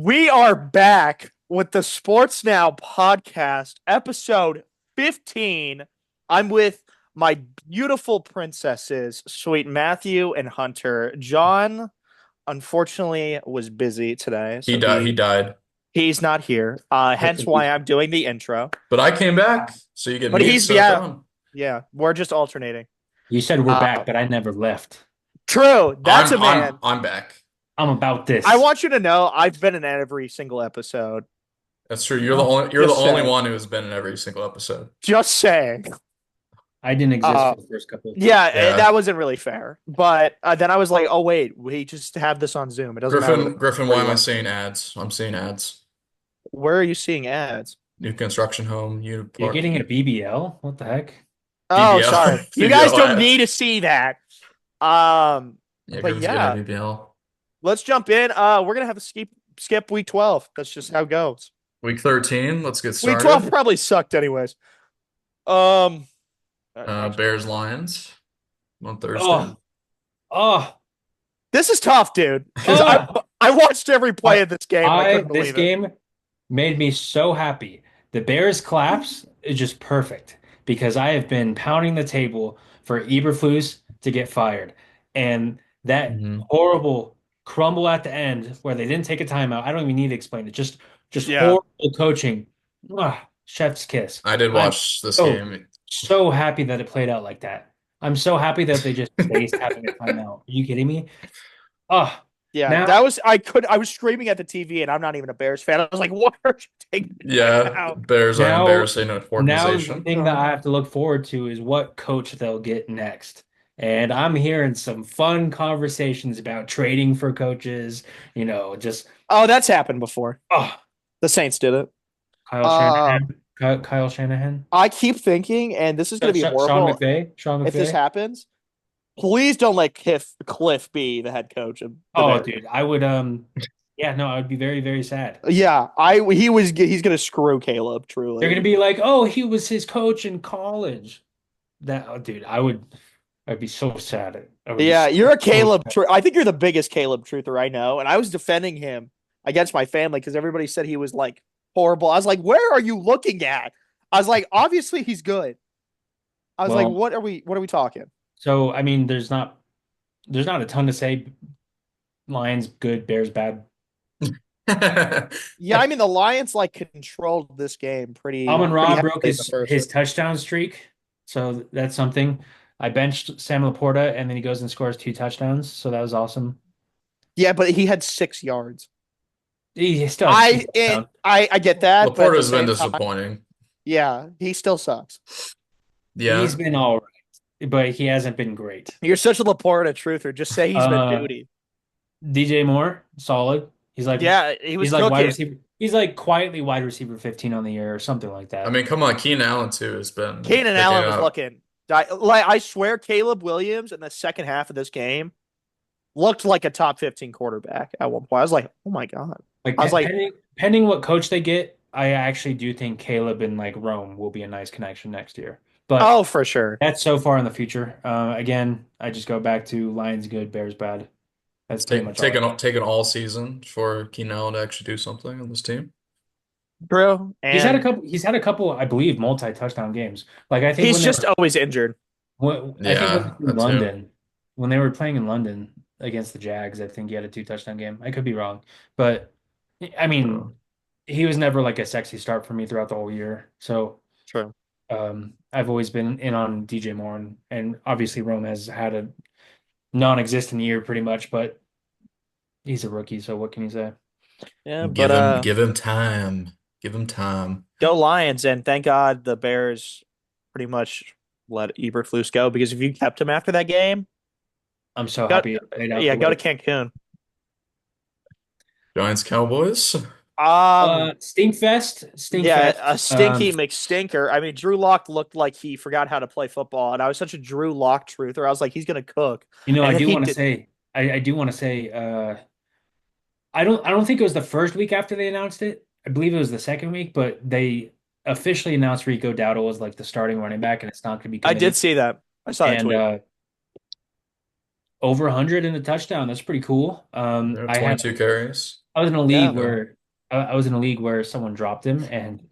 We are back with the SportsNow podcast, episode 15. I'm with my beautiful princesses, Sweet Matthew and Hunter. John, unfortunately, was busy today, He so died. He died. he's not here. Hence why I'm doing the intro. But I came back, so you get But me to he's start yeah, on. yeah. We're just alternating. You said we're Uh, back, but I never left. True. That's I'm a I'm man. I'm back. I'm about I this. want you to know I've been in every single episode. That's true. You're the No, only you're the Just only saying. one who has been in every single episode. Just saying. I didn't exist Uh, for the first couple. Yeah, Yeah. that wasn't really fair. But then I was like, oh wait, we just have this on Zoom. It doesn't matter Griffin, where why you am I are. seeing ads? I'm seeing ads. Where are you seeing ads? New construction home, unit You're park, getting a BBL? What the heck? Oh, BBL, sorry. You guys BBL don't ads. need to see that. Um, Yeah, but Griffin's getting a yeah, BBL. let's jump in. We're gonna have a skip week 12. That's just how it goes. Week 13. Let's get Week 12 started. probably sucked anyways. Um, actually, Bears Lions on Thursday. Oh, oh, this is tough, dude. Because I oh. I watched every play I, of this game and I couldn't this believe it. game made me so happy. The Bears collapse is just perfect because I have been pounding the table for Eberflus to get fired. And that hmm horrible crumble at the end where they didn't take a timeout. I don't even need to explain it. Just Yeah. horrible coaching. Chef's kiss. I did I'm watch this so game. so happy that it played out like that. I'm so happy that they just faced having a timeout. Are you kidding me? Oh, Yeah, now that was I was screaming at the TV and I'm not even a Bears fan. I was like, why are you taking the Yeah, timeout? Bears are an now embarrassing now the organization. thing that I have to look forward to is what coach they'll get next. And I'm hearing some fun conversations about trading for coaches, just Oh, that's happened before. oh, The Saints did it. Kyle Uh, Shanahan, Kyle Shanahan, I keep thinking, and this is going to be Sean horrible McVay, Sean if this McVay. happens. Please don't let Cliff be the head coach of the Oh, Bears. dude, I would yeah, no, I would be very, very sad. Yeah, he's going to screw Caleb. They're Truly. gonna be like, oh, he was his coach in college. Dude, I'd be so sad. I would be Yeah, you're a so Caleb. sad. I think you're the biggest Caleb truther I know, and I was defending him against my family because everybody said he was like horrible. I was like, where are you looking at? I was like, obviously he's good. I was like, Well, what are we talking? so I mean, there's not a ton to say. Lions good, Bears bad. Yeah, I mean the Lions like controlled this game pretty Amon-Ra broke heavily in the his first. his touchdown streak, so that's something. I benched Sam Laporta, and then he goes and scores two touchdowns, so that was awesome. Yeah, but he had 6 yards. He still has two And touchdowns. I get that, but at the Laporta's been same time, disappointing. yeah, he still sucks. Yeah. He's been all right, but he hasn't been great. You're such a Laporta truther. Just say he's been Uh, duty. DJ Moore, solid. He's like Yeah, he was he's like wide cooking. receiver. He's like quietly wide receiver 15 on the year or something like I that. mean, come on, Keenan Allen too has been Keenan picking Allen it was up. looking. Like I swear, Caleb Williams in the second half of this game looked like a top 15 quarterback at one point. I was like, oh my god. Like I was like, pending what coach they get, I actually do think Caleb and like Rome will be a nice connection next year. But oh, for sure. that's so far in the future. Again, I just go back to Lions good, Bears bad. That's pretty much all. Taking all season for Keenan Allen to actually do something on this team. Bro. He's had a And couple. He's had a couple, I believe, multi-touchdown games. Like he's just always injured. I think Yeah, in that too. London, when they were playing in London against the Jags, I think he had a two-touchdown game. I could be wrong, but I mean, True. he was never like a sexy start for me throughout the whole year. So True. I've always been in on DJ Moore, and obviously Rome has had a non-existent year pretty much, but he's a rookie, so what can you say? Yeah, but Give him time. Give him time. go Lions, and thank God the Bears pretty much let Eberflus go because if you kept him after that game, I'm so go, happy it played out yeah, the go to way. Cancun. Giants Cowboys. Um, Stinkfest, yeah, Stinkfest. a stinky McStinker. I mean, Drew Lock looked like he forgot how to play football, and I was such a Drew Lock truther. I was like, he's gonna cook, I and then do he want to did. say, I do want to say, I don't think it was the first week after they announced it. I believe it was the second week, but they officially announced Rico Dowdle was like the starting running back, and it's not going to be I did committee. see that. I saw that And tweet. over 100 in the touchdown. That's pretty cool. Yeah, I had 22 carries. I was in a Yeah. league where I was in a league where someone dropped him, and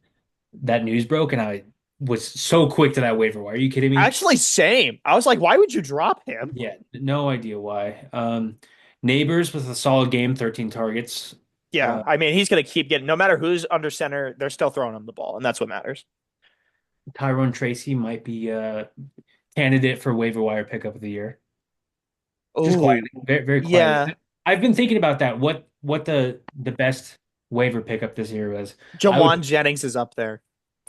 that news broke, and I was so quick to that waiver wire. Are you kidding me? Actually, same. I was like, why would you drop him? Yeah, no idea why. Neighbors with a solid game, 13 targets. Yeah, Uh, I mean, he's going to keep getting, no matter who's under center, they're still throwing him the ball, and that's what matters. Tyrone Tracy might be a candidate for waiver wire pickup of the year. Just Oh, quietly, very, very quietly. yeah. I've been thinking about that. What the best waiver pickup this year was. I Jawan would Jennings is up there.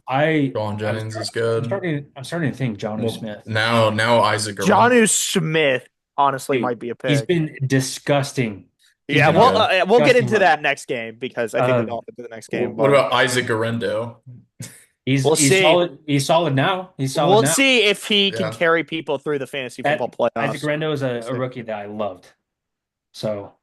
John I was Jennings is good. I'm starting to think Jonnu Well, Smith. now Isaac Guerrero. Jonnu Smith, honestly, Dude, might be a he's pick. been disgusting. He's Yeah, Been been on well, a good. we'll get disgusting into run. that next game because I think the Um, Dolphins are the next game, What but about Isaac Guerrero? he's we'll he's see. solid. He's solid now. He's solid We'll now. see if he can Yeah. carry people through the fantasy football That Isaac playoffs. Rendo is We'll a see. rookie that I loved. So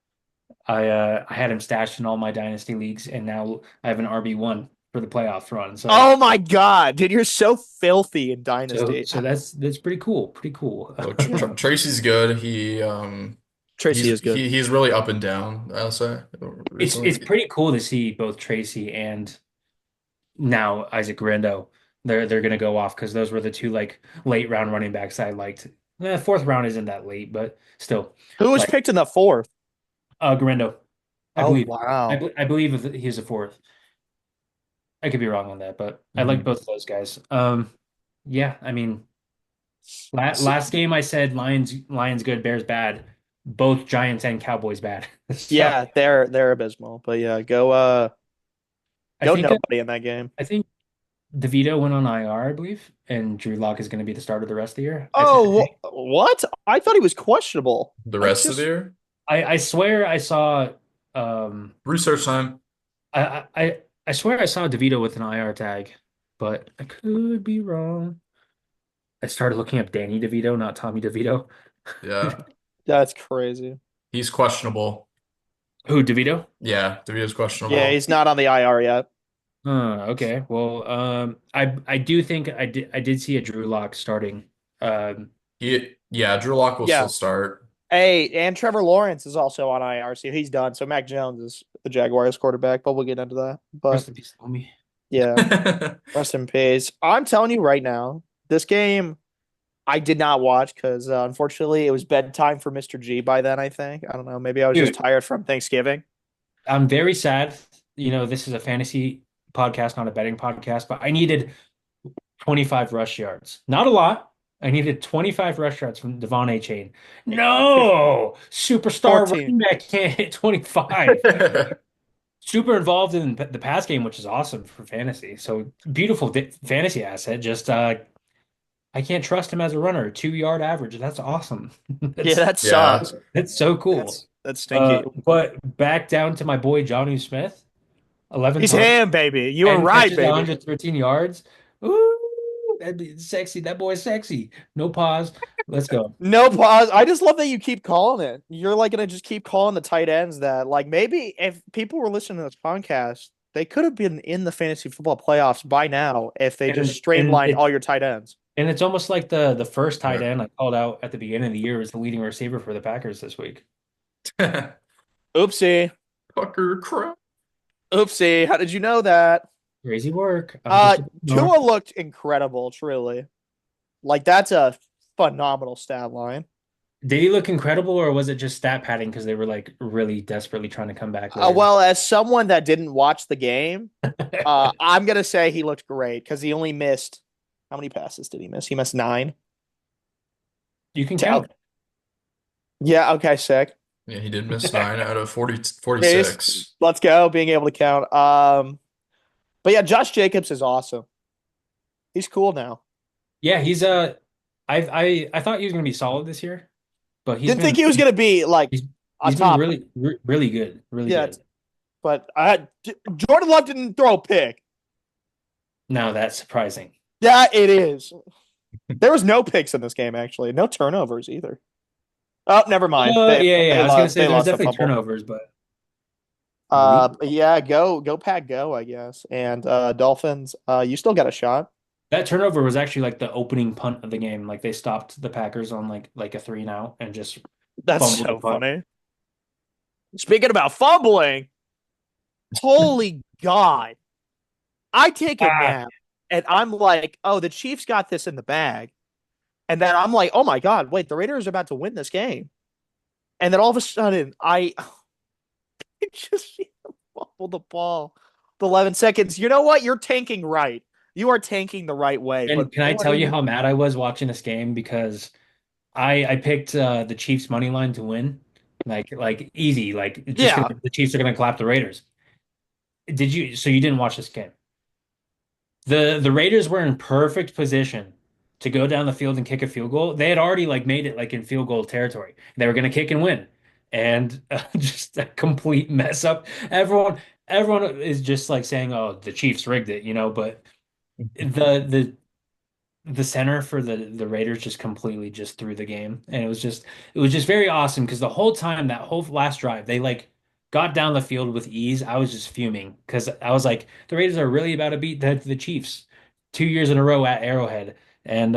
I had him stashed in all my dynasty leagues, and now I have an RB1 for the playoff run. Oh my God, dude, you're so filthy in Dynasty. So that's pretty cool. Pretty cool. Look, Yeah, Tracy's good. Tracy is good. He's really up and down, I'll say, It's recently. pretty cool to see both Tracy and now Isaac Rendo. They're gonna go off because those were the two like late round running backs I liked. Fourth round isn't that late, but still, Who was like picked in the fourth? Garendo, I Oh believe. wow. I believe he's a fourth. I could be wrong on that, but I like Mhm. both of those guys. Yeah, I mean, So, last game I said Lions good, Bears bad. Both Giants and Cowboys bad. So yeah, they're abysmal, but yeah, I go think nobody in that game. I think DeVito went on IR, I believe, and Drew Lock is going to be the starter the rest of the year. Oh, what? I thought he was questionable. The I rest of the just year? I swear I saw um Research time. I swear I saw DeVito with an IR tag, but I could be wrong. I started looking up Danny DeVito, not Tommy DeVito. Yeah. that's crazy. He's questionable. Who, DeVito? Yeah, DeVito's Yeah, questionable. he's not on the IR yet. Okay. Well, I do think I did see a Drew Lock starting. Yeah, Drew Lock will Yeah. still start. Hey, and Trevor Lawrence is also on IR, so he's done. So Mac Jones is the Jaguars quarterback, but we'll get into that. But Rest in peace, homie. yeah, rest in peace. I'm telling you right now, this game I did not watch because unfortunately it was bedtime for Mr. G by then, I think. I don't know. Maybe I was just Dude, tired from Thanksgiving. I'm very sad. You know, this is a fantasy podcast, not a betting podcast, but I needed 25 rush yards. Not a lot. I needed 25 rush yards from Devon A. Chain. No, superstar 14. running back can't hit 25. Super involved in the pass game, which is awesome for fantasy. So beautiful fantasy asset. Just I can't trust him as a runner. 2 yard average. That's awesome. Yeah, That's that Yeah. sucks. that's so cool. That's stinky. But back down to my boy Jonnu Smith. 11 He's targets, him, baby. You were 10 right, catches, baby. 113 yards. Ooh, that'd be sexy. That boy's sexy. No pause. Let's go. No pause. I just love that you keep calling it. You're like gonna just keep calling the tight ends that like maybe if people were listening to this podcast, they could have been in the fantasy football playoffs by now if they just And streamlined all your tight ends. it's almost like the first tight Yeah. end I called out at the beginning of the year was the leading receiver for the Packers this week. Oopsie. Fucker crap. Oopsie. How did you know that? Crazy work. I'm just Tua looked incredible, truly. Like that's a phenomenal stat line. Did he look incredible, or was it just stat padding because they were like really desperately trying to come back later? Well, as someone that didn't watch the game, I'm gonna say he looked great because he only missed how many passes did he miss? He missed 9. You can count. Yeah, okay, sick. Yeah, he did miss 9 out of 40, Case, 46. let's go, being able to count. But yeah, Josh Jacobs is awesome. He's cool now. Yeah, he's I thought he was gonna be solid this year, but Didn't think he was gonna be like he's on he's been top. really good, really Yeah, good. but Jordan Love didn't throw a pick. Now that's surprising. Yeah, it is. There was no picks in this game, actually. No turnovers either. Oh, never mind. Yeah. I was gonna say They there was lost a definitely fumble. turnovers, but But yeah, go Pack, go, I guess. And Dolphins, you still got a shot. that turnover was actually like the opening punt of the game. Like they stopped the Packers on like a 3 and out and just That's fumbled the so punt. funny. Speaking about fumbling, Holy God. I take a Ah, nap and I'm like, oh, the Chiefs got this in the bag. And then I'm like, oh my God, wait, the Raiders are about to win this game. And then all of a sudden, I just fumbled the ball. The 11 seconds. You know what? You're tanking right. You are tanking the right way. and But can I tell you boy, how mad I was watching this game because I picked the Chiefs money line to win, like easy, like it's just yeah, gonna the Chiefs are gonna clap the Raiders. Did you? So you didn't watch this game? The Raiders were in perfect position to go down the field and kick a field goal. They had already like made it like in field goal territory. They were gonna kick and win, and just a complete mess up. Everyone is just like saying, "Oh, the Chiefs rigged it," but the the center for the Raiders just completely just threw the game, and it was just very awesome because the whole time that whole last drive they like got down the field with ease. I was just fuming because I was like, the Raiders are really about to beat the Chiefs 2 years in a row at Arrowhead, and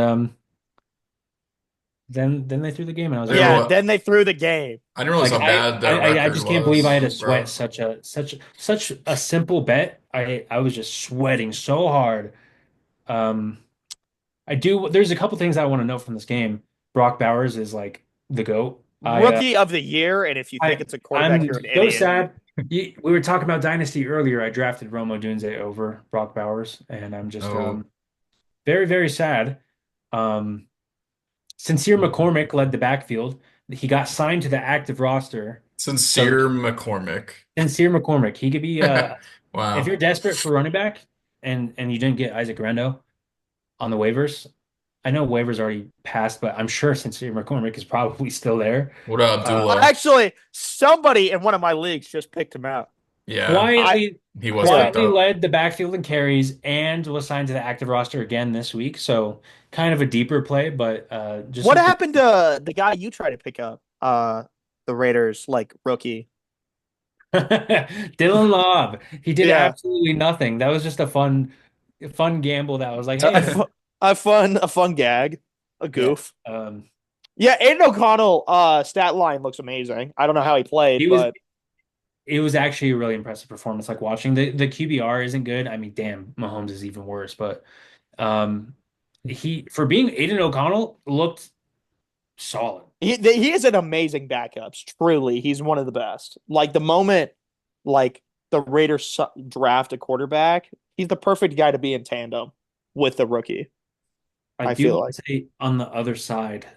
then they threw the game, and I was I like, didn't yeah. man, realize, Then they threw the game. I didn't realize like how bad their I record just can't believe I had to was, sweat bro. such a simple bet. I was just sweating so hard. Um. I do. There's a couple things I want to know from this game. Brock Bowers is like the GOAT. Rookie of the year. And if you think it's a quarterback, I'm you're an so idiot. sad. We were talking about Dynasty earlier. I drafted Romo Dunze over Brock Bowers, and I'm just Oh, very, very sad. Um, Sincere McCormick led the backfield. He got signed to the active roster. So Sincere McCormick. Sincere McCormick, he could be if Wow. you're desperate for running back and you didn't get Isaac Rendo on the waivers, I know waivers already passed, but I'm sure Sincere McCormick is probably still there. What about Uh, Dula? Actually, somebody in one of my leagues just picked him out. Yeah, I, quietly, he was yeah. picked quietly up. led the backfield in carries and was signed to the active roster again this week. So kind of a deeper play, but just What something. happened to the guy you tried to pick up? The Raiders, like rookie. Dylan Lobb, he did Yeah. absolutely nothing. That was just a fun gamble that was like, A, hey, fu- a fun gag, a yeah. goof. Um, Yeah, Aiden O'Connell, stat line looks amazing. I don't know how he played, he was but it was actually a really impressive performance. Like watching the QBR isn't good. I mean, damn, Mahomes is even worse, but um he for being Aiden O'Connell looked solid. he is an amazing backup. Truly, he's one of the best. Like the moment, like the Raiders draft a quarterback, he's the perfect guy to be in tandem with the rookie. I I do feel want like, to say on the other side,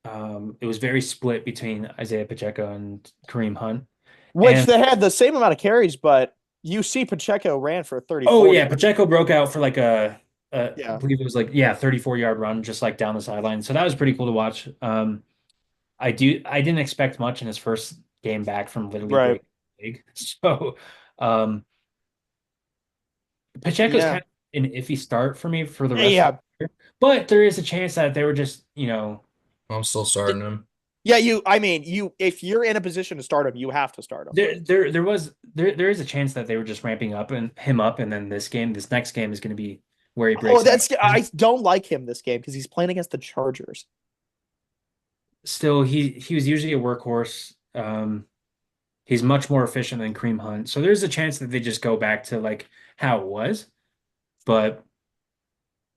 it was very split between Isaiah Pacheco and Kareem Hunt. which And they had the same amount of carries, but you see Pacheco ran for 30, oh yeah, 40. Pacheco broke out for like I Yeah, believe it was like 34-yard run just like down the sideline. So that was pretty cool to watch. I didn't expect much in his first game back from literally right. breaking the league. So um Pacheco's Yeah, kind of an iffy start for me for the rest of yeah. the year. But there is a chance that they were just, I'm still starting him. Yeah, I mean, if you're in a position to start him, you have to start him. there is a chance that they were just ramping up and him up, and then this next game is going to be where he Oh, breaks out. I don't like him this game because he's playing against the Chargers. Still, he was usually a workhorse. He's much more efficient than Kareem Hunt, so there's a chance that they just go back to like how it was. But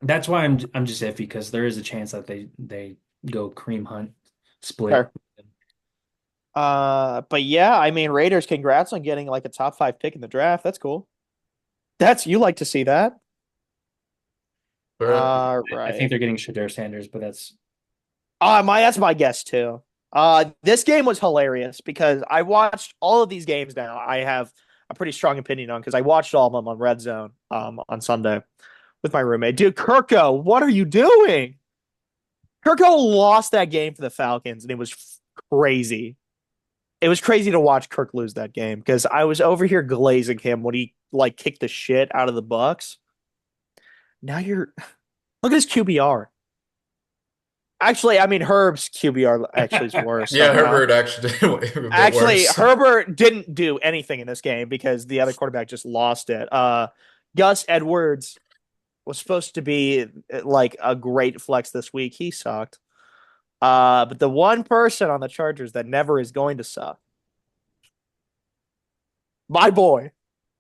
that's why I'm just iffy because there is a chance that they go Kareem Hunt split. Fair. But yeah, I mean, Raiders, congrats on getting like a top 5 pick in the draft. That's cool. You like to see that. But I think Right. they're getting Shadur Sanders, but That's my guess too. This game was hilarious because I watched all of these games now. I have a pretty strong opinion on because I watched all of them on Red Zone on Sunday with my roommate. Dude, Kirko, what are you doing? Kirko lost that game for the Falcons, and it was crazy. It was crazy to watch Kirk lose that game because I was over here glazing him when he like kicked the shit out of the Bucks. Now you're look at his QBR. Actually, I mean Herb's QBR actually is that's worse yeah, somehow. Herbert actually did a bit Actually, worse. Herbert didn't do anything in this game because the other quarterback just lost it. Gus Edwards was supposed to be like a great flex this week. He sucked. But the one person on the Chargers that never is going to suck, my boy,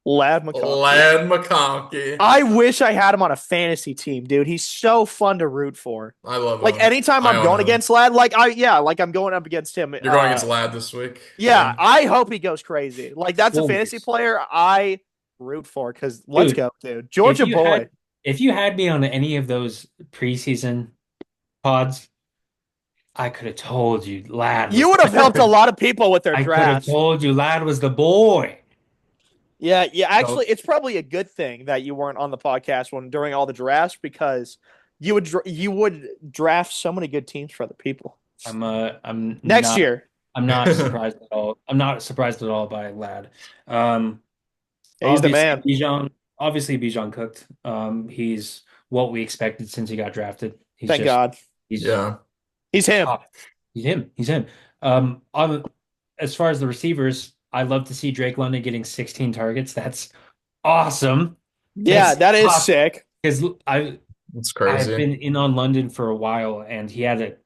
Lad McConkey. Lad McConkey. I wish I had him on a fantasy team, dude. He's so fun to root for. I love Like him. anytime I I'm own going him. against Lad, like I'm going up against him. You're going against Lad this week. Yeah, Then? I hope he goes crazy. Like that's a fantasy Always. player I root for because let's Dude, go, dude. Georgia boy. if you had me on any of those preseason pods, I could have told you Lad was You would have helped a the lot of people with their I could have drafts. told you Lad was the boy. Yeah, yeah. So Actually, it's probably a good thing that you weren't on the podcast when during all the drafts because you would draft so many good teams for other people I'm next not year. I'm not surprised at all. I'm not surprised at all by Lad. Um Yeah, he's the obviously man. Bijan cooked. He's what we expected since he got drafted. Thank God. He's Yeah. He's him. top. He's him. He's him. As far as the receivers, I love to see Drake London getting 16 targets. That's awesome. Yeah, that is Awesome. sick. Because It's I've crazy. been in on London for a while, and he had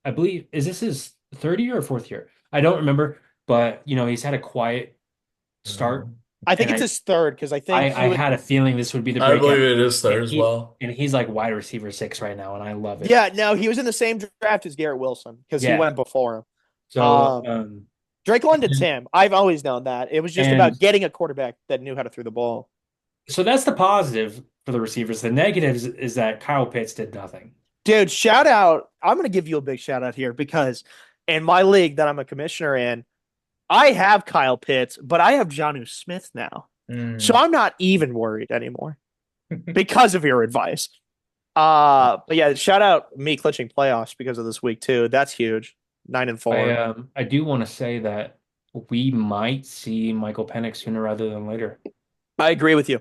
I believe, is this his third year or fourth year? I don't remember, but he's had a quiet start, I think and it's his third because I think I he would. had a feeling this would be the I breakout. believe it is And there as well. he's like wide receiver 6 right now, and I love it. Yeah, no, he was in the same draft as Garrett Wilson because he Yeah. went before him. So Drake London's him. I've always known that. It was just and about getting a quarterback that knew how to throw the ball. so that's the positive for the receivers. The negative is that Kyle Pitts did nothing. Dude, shout out. I'm going to give you a big shout out here because in my league that I'm a commissioner in, I have Kyle Pitts, but I have Jonnu Smith now. So I'm not even worried anymore because of your advice. But yeah, shout out me clutching playoffs because of this week too. That's huge. 9-4. I do want to say that we might see Michael Penix sooner rather than later. I agree with you.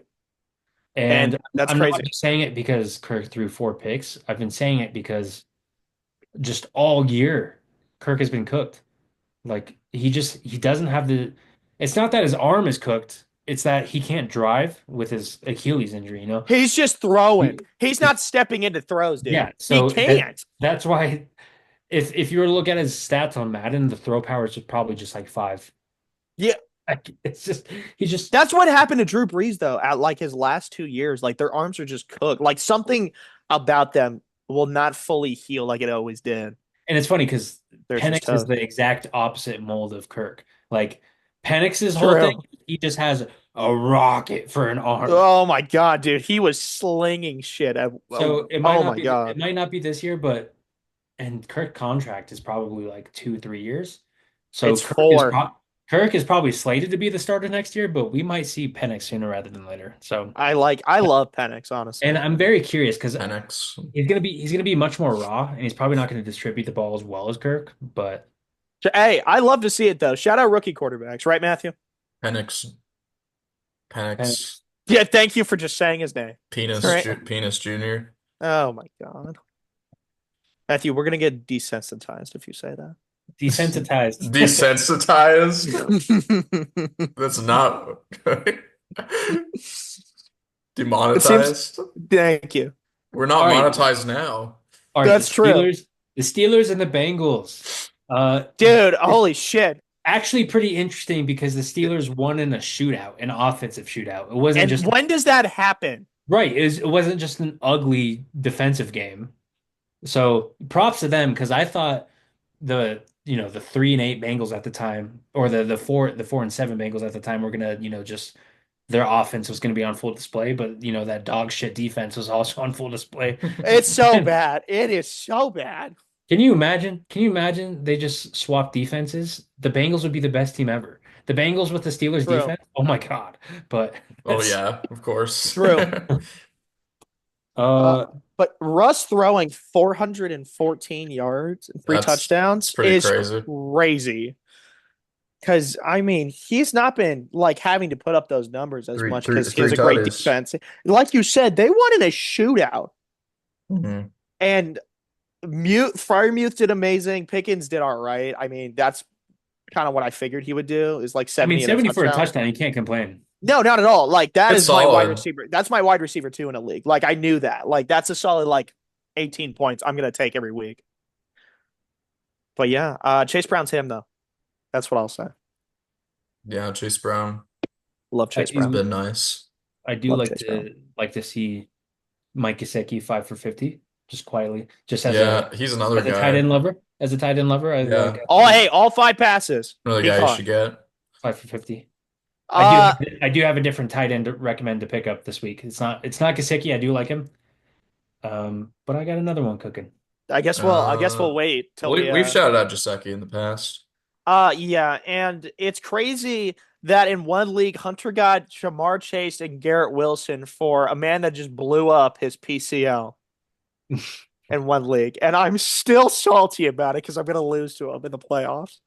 And that's I'm crazy. not just saying it because Kirk threw 4 picks. I've been saying it because just all year Kirk has been cooked. Like he doesn't have it's not that his arm is cooked, it's that he can't drive with his Achilles injury. He's just throwing. He's not stepping into throws, dude. Yeah, so he can't. That's why if you were to look at his stats on Madden, the throw power is probably just like 5. Yeah. It's just That's what happened to Drew Brees though. At like his last 2 years, like their arms are just cooked. Like something about them will not fully heal like it always did. And it's funny because They're just Penix is tough. the exact opposite mold of Kirk. Like Penix's whole thing, he just has a rocket for an arm. Oh my God, dude. He was slinging shit. So it might Oh not my be God. it might not be this year, but and Kirk contract is probably like 2-3 years. So It's 4. Kirk is probably slated to be the starter next year, but we might see Penix sooner rather than later. So I love Penix, honestly. and I'm very curious because Penix. he's gonna be much more raw, and he's probably not going to distribute the ball as well as Kirk. But Hey, I love to see it though. Shout out rookie quarterbacks, right, Matthew? Penix. Yeah, thank you for just saying his name. Penis Jr. Oh my God. Matthew, we're gonna get desensitized if you say that. desensitized. Desensitized? That's not demonetized. Thank you. We're not All right. monetized now. All right, That's true. The Steelers and the Bengals. Dude, holy shit. Actually pretty interesting because the Steelers won in a shootout, an offensive shootout. It wasn't And just when does that happen? right. It wasn't just an ugly defensive game. So props to them because I thought the 3-8 Bengals at the time, or the 4-7 Bengals at the time were gonna, just their offense was gonna be on full display, but that dog shit defense was also on full display. It's so bad. It is so bad. Can you imagine? Can you imagine they just swapped defenses? The Bengals would be the best team ever. The Bengals with the Steelers True. defense. Oh my God. But Oh yeah, of course. True. uh But Russ throwing 414 yards and 3 touchdowns pretty is crazy. crazy. Because, I mean, he's not been like having to put up those numbers as much because he has a great tutties. defense. Like you said, they won in a shootout. Mhm. And Fryermuth did amazing. Pickens did all right. I mean, that's kind of what I figured he would do is like 70. I mean, 70 for a touchdown, you can't complain. No, not at all. Like that It's is my wide solid. receiver. That's my wide receiver too in a league. Like I knew that. Like that's a solid like 18 points I'm gonna take every week. But yeah, Chase Brown's him though. That's what I'll say. Yeah, Chase Brown. Love I Chase He's Brown. do been nice. I do Love Chase Brown. like to see Mike Gesicki 5 for 50, just quietly, just Yeah, he's another as a tight guy. end lover. As a tight end lover, I Yeah, All 5 passes another he guy you caught. should get. 5 for 50. Uh, I do have a different tight end to recommend to pick up this week. It's not Gesicki. I do like him. But I got another one cooking. I guess we'll wait till we We've shouted out Jaceki in the past. yeah, and it's crazy that in one league Hunter got Jamar Chase and Garrett Wilson for a man that just blew up his PCL in one league, and I'm still salty about it because I'm gonna lose to him in the playoffs.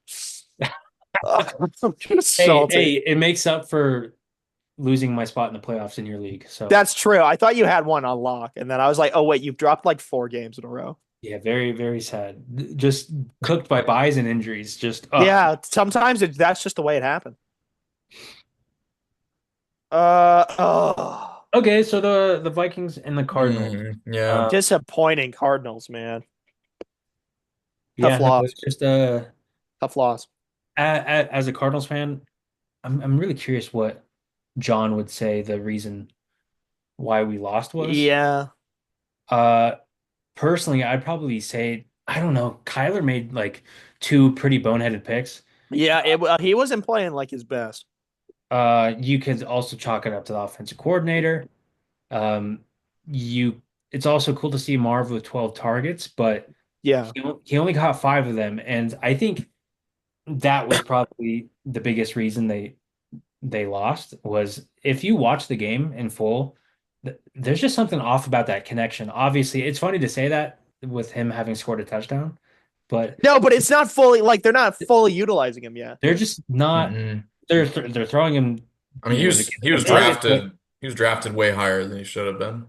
I'm just salty. It makes up for losing my spot in the playoffs in your league. So That's true. I thought you had one on lock, and then I was like, oh wait, you've dropped like 4 games in a row. yeah, very, very sad. Just cooked by buys and injuries. Just Yeah, sometimes that's just the way it happened. Oh, okay. So the Vikings and the Cardinals. Yeah. disappointing Cardinals, man. Yeah, Tough no, loss. it's just Tough loss. as a Cardinals fan, I'm really curious what John would say the reason why we lost was. Yeah. Uh, Personally, I'd probably say I don't know. Kyler made like two pretty boneheaded picks. Yeah, he wasn't playing like his best. You could also chalk it up to the offensive coordinator. Um, you it's also cool to see Marv with 12 targets, but Yeah. he only got 5 of them, and I think that was probably the biggest reason they lost was if you watch the game in full, there's just something off about that connection. Obviously, it's funny to say that with him having scored a touchdown, but No, but it's not fully like they're not fully utilizing him yet. they're just not. Mm-mm. They're throwing him, I mean, he was targets, but drafted way higher than he should have been.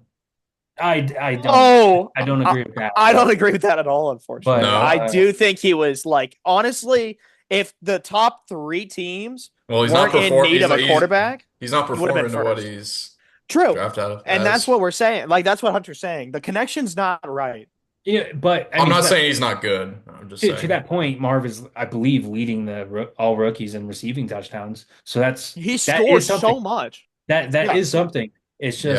I don't Oh, I don't agree with that. I don't agree with that at all, unfortunately. But No. I do think he was like honestly, if the top 3 teams Well, weren't in need of a quarterback, he's not he would have performing been to what first. he's True. drafted out And that's as. what we're saying. Like that's what Hunter's saying. The connection's not right. yeah, but I I'm mean, not saying he's not good. I'm just to saying. that point, Marv is, I believe, leading the all rookies in receiving touchdowns. So He that is scores something. so much. That Yeah. is something. It's Yeah.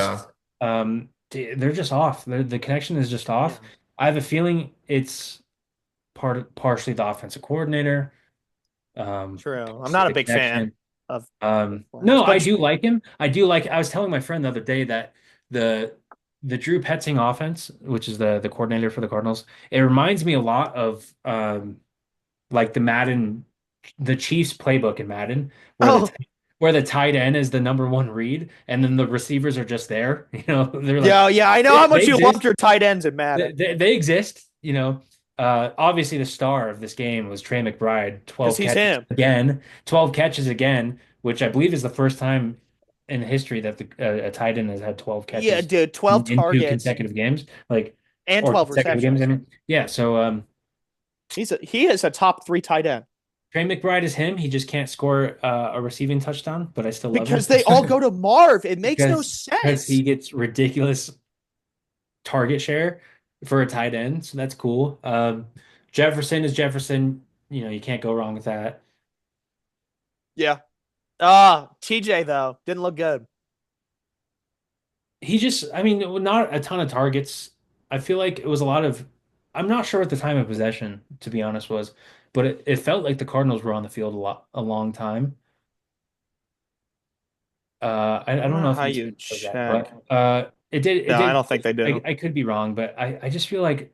just they're just off. The connection is just off. Yeah. I have a feeling it's partially the offensive coordinator. True. I'm not a The big fan connection. of No, I but do like him. I do like. I was telling my friend the other day that the the Drew Petzing offense, which is the coordinator for the Cardinals, it reminds me a lot of like the Chiefs playbook in Madden, where oh where the tight end is the number one read, and then the receivers are just there. They're like yeah, I know how they much you loved exist. your tight ends in Madden They exist. Obviously the star of this game was Trey McBride, because 12 he's catches him. again, 12 catches again, which I believe is the first time in history that a tight end has had 12 Yeah, catches dude, 12 in two targets consecutive games, and or 12 consecutive games. I receptions. mean, yeah. So He is a top 3 tight end Trey McBride is him. He just can't score a receiving touchdown, but I still love him because they all go to Marv. It makes no because he sense. gets ridiculous target share for a tight end, so that's cool. Jefferson is Jefferson. You can't go wrong with that. Yeah. TJ though didn't look good. He just, I mean, not a ton of targets. I feel like it was a lot of, I'm not sure what the time of possession, to be honest, was, but it felt like the Cardinals were on the field a long time. I I don't don't know know if how you you was that, check. but it No, I did. don't think they do. I could be wrong, but I just feel like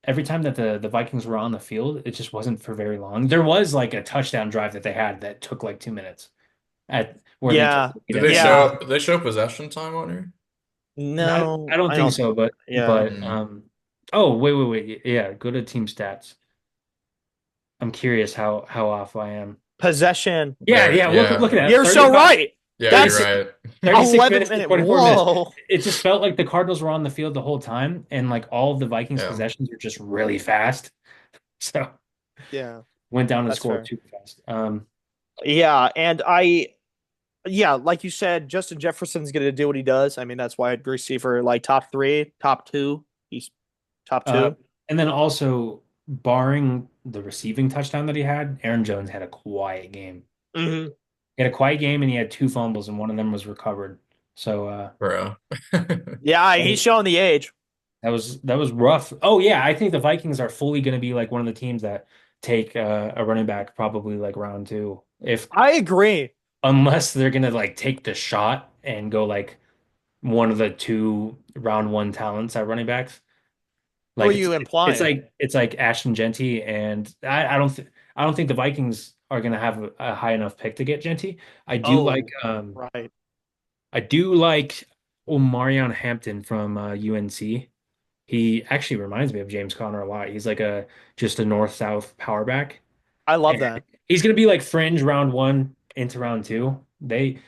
every time that the Vikings were on the field, it just wasn't for very long. There was like a touchdown drive that they had that took like 2 minutes at where they took Yeah. the lead at the Yeah. end. Did they show possession time on here? No, I don't I think don't. so, but Yeah. oh wait, yeah, go to team stats. I'm curious how off I am. Possession. Yeah, Yeah. look at that. You're so 35 right. Yeah, you're That's right. 36 11 minutes to minute. 24 minutes. Whoa. It just felt like the Cardinals were on the field the whole time, and like all of the Vikings Yeah. possessions were just really fast. So Yeah, went down and that's scored fair. too fast. Yeah, and yeah, like you said, Justin Jefferson's gonna do what he does. I mean, that's wide receiver, like top 3, top 2. He's top Uh, 2. and then also barring the receiving touchdown that he had, Aaron Jones had a quiet game. Mm-hmm. He had a quiet game and he had 2 fumbles and one of them was recovered. So Bro. Yeah, he's showing the age. that was rough. Oh yeah, I think the Vikings are fully going to be like one of the teams that take a running back probably like round 2. If I agree. unless they're going to like take the shot and go like one of the 2 round 1 talents at running backs. Who are Like you it's implying? like it's like Ashton Genty, and I don't think the Vikings are gonna have a high enough pick to get Genty. I do like Oh, right. I do like Omarion Hampton from UNC. He actually reminds me of James Conner a lot. He's like a just a north-south power back. I love And that. he's gonna be like fringe round 1 into round 2. They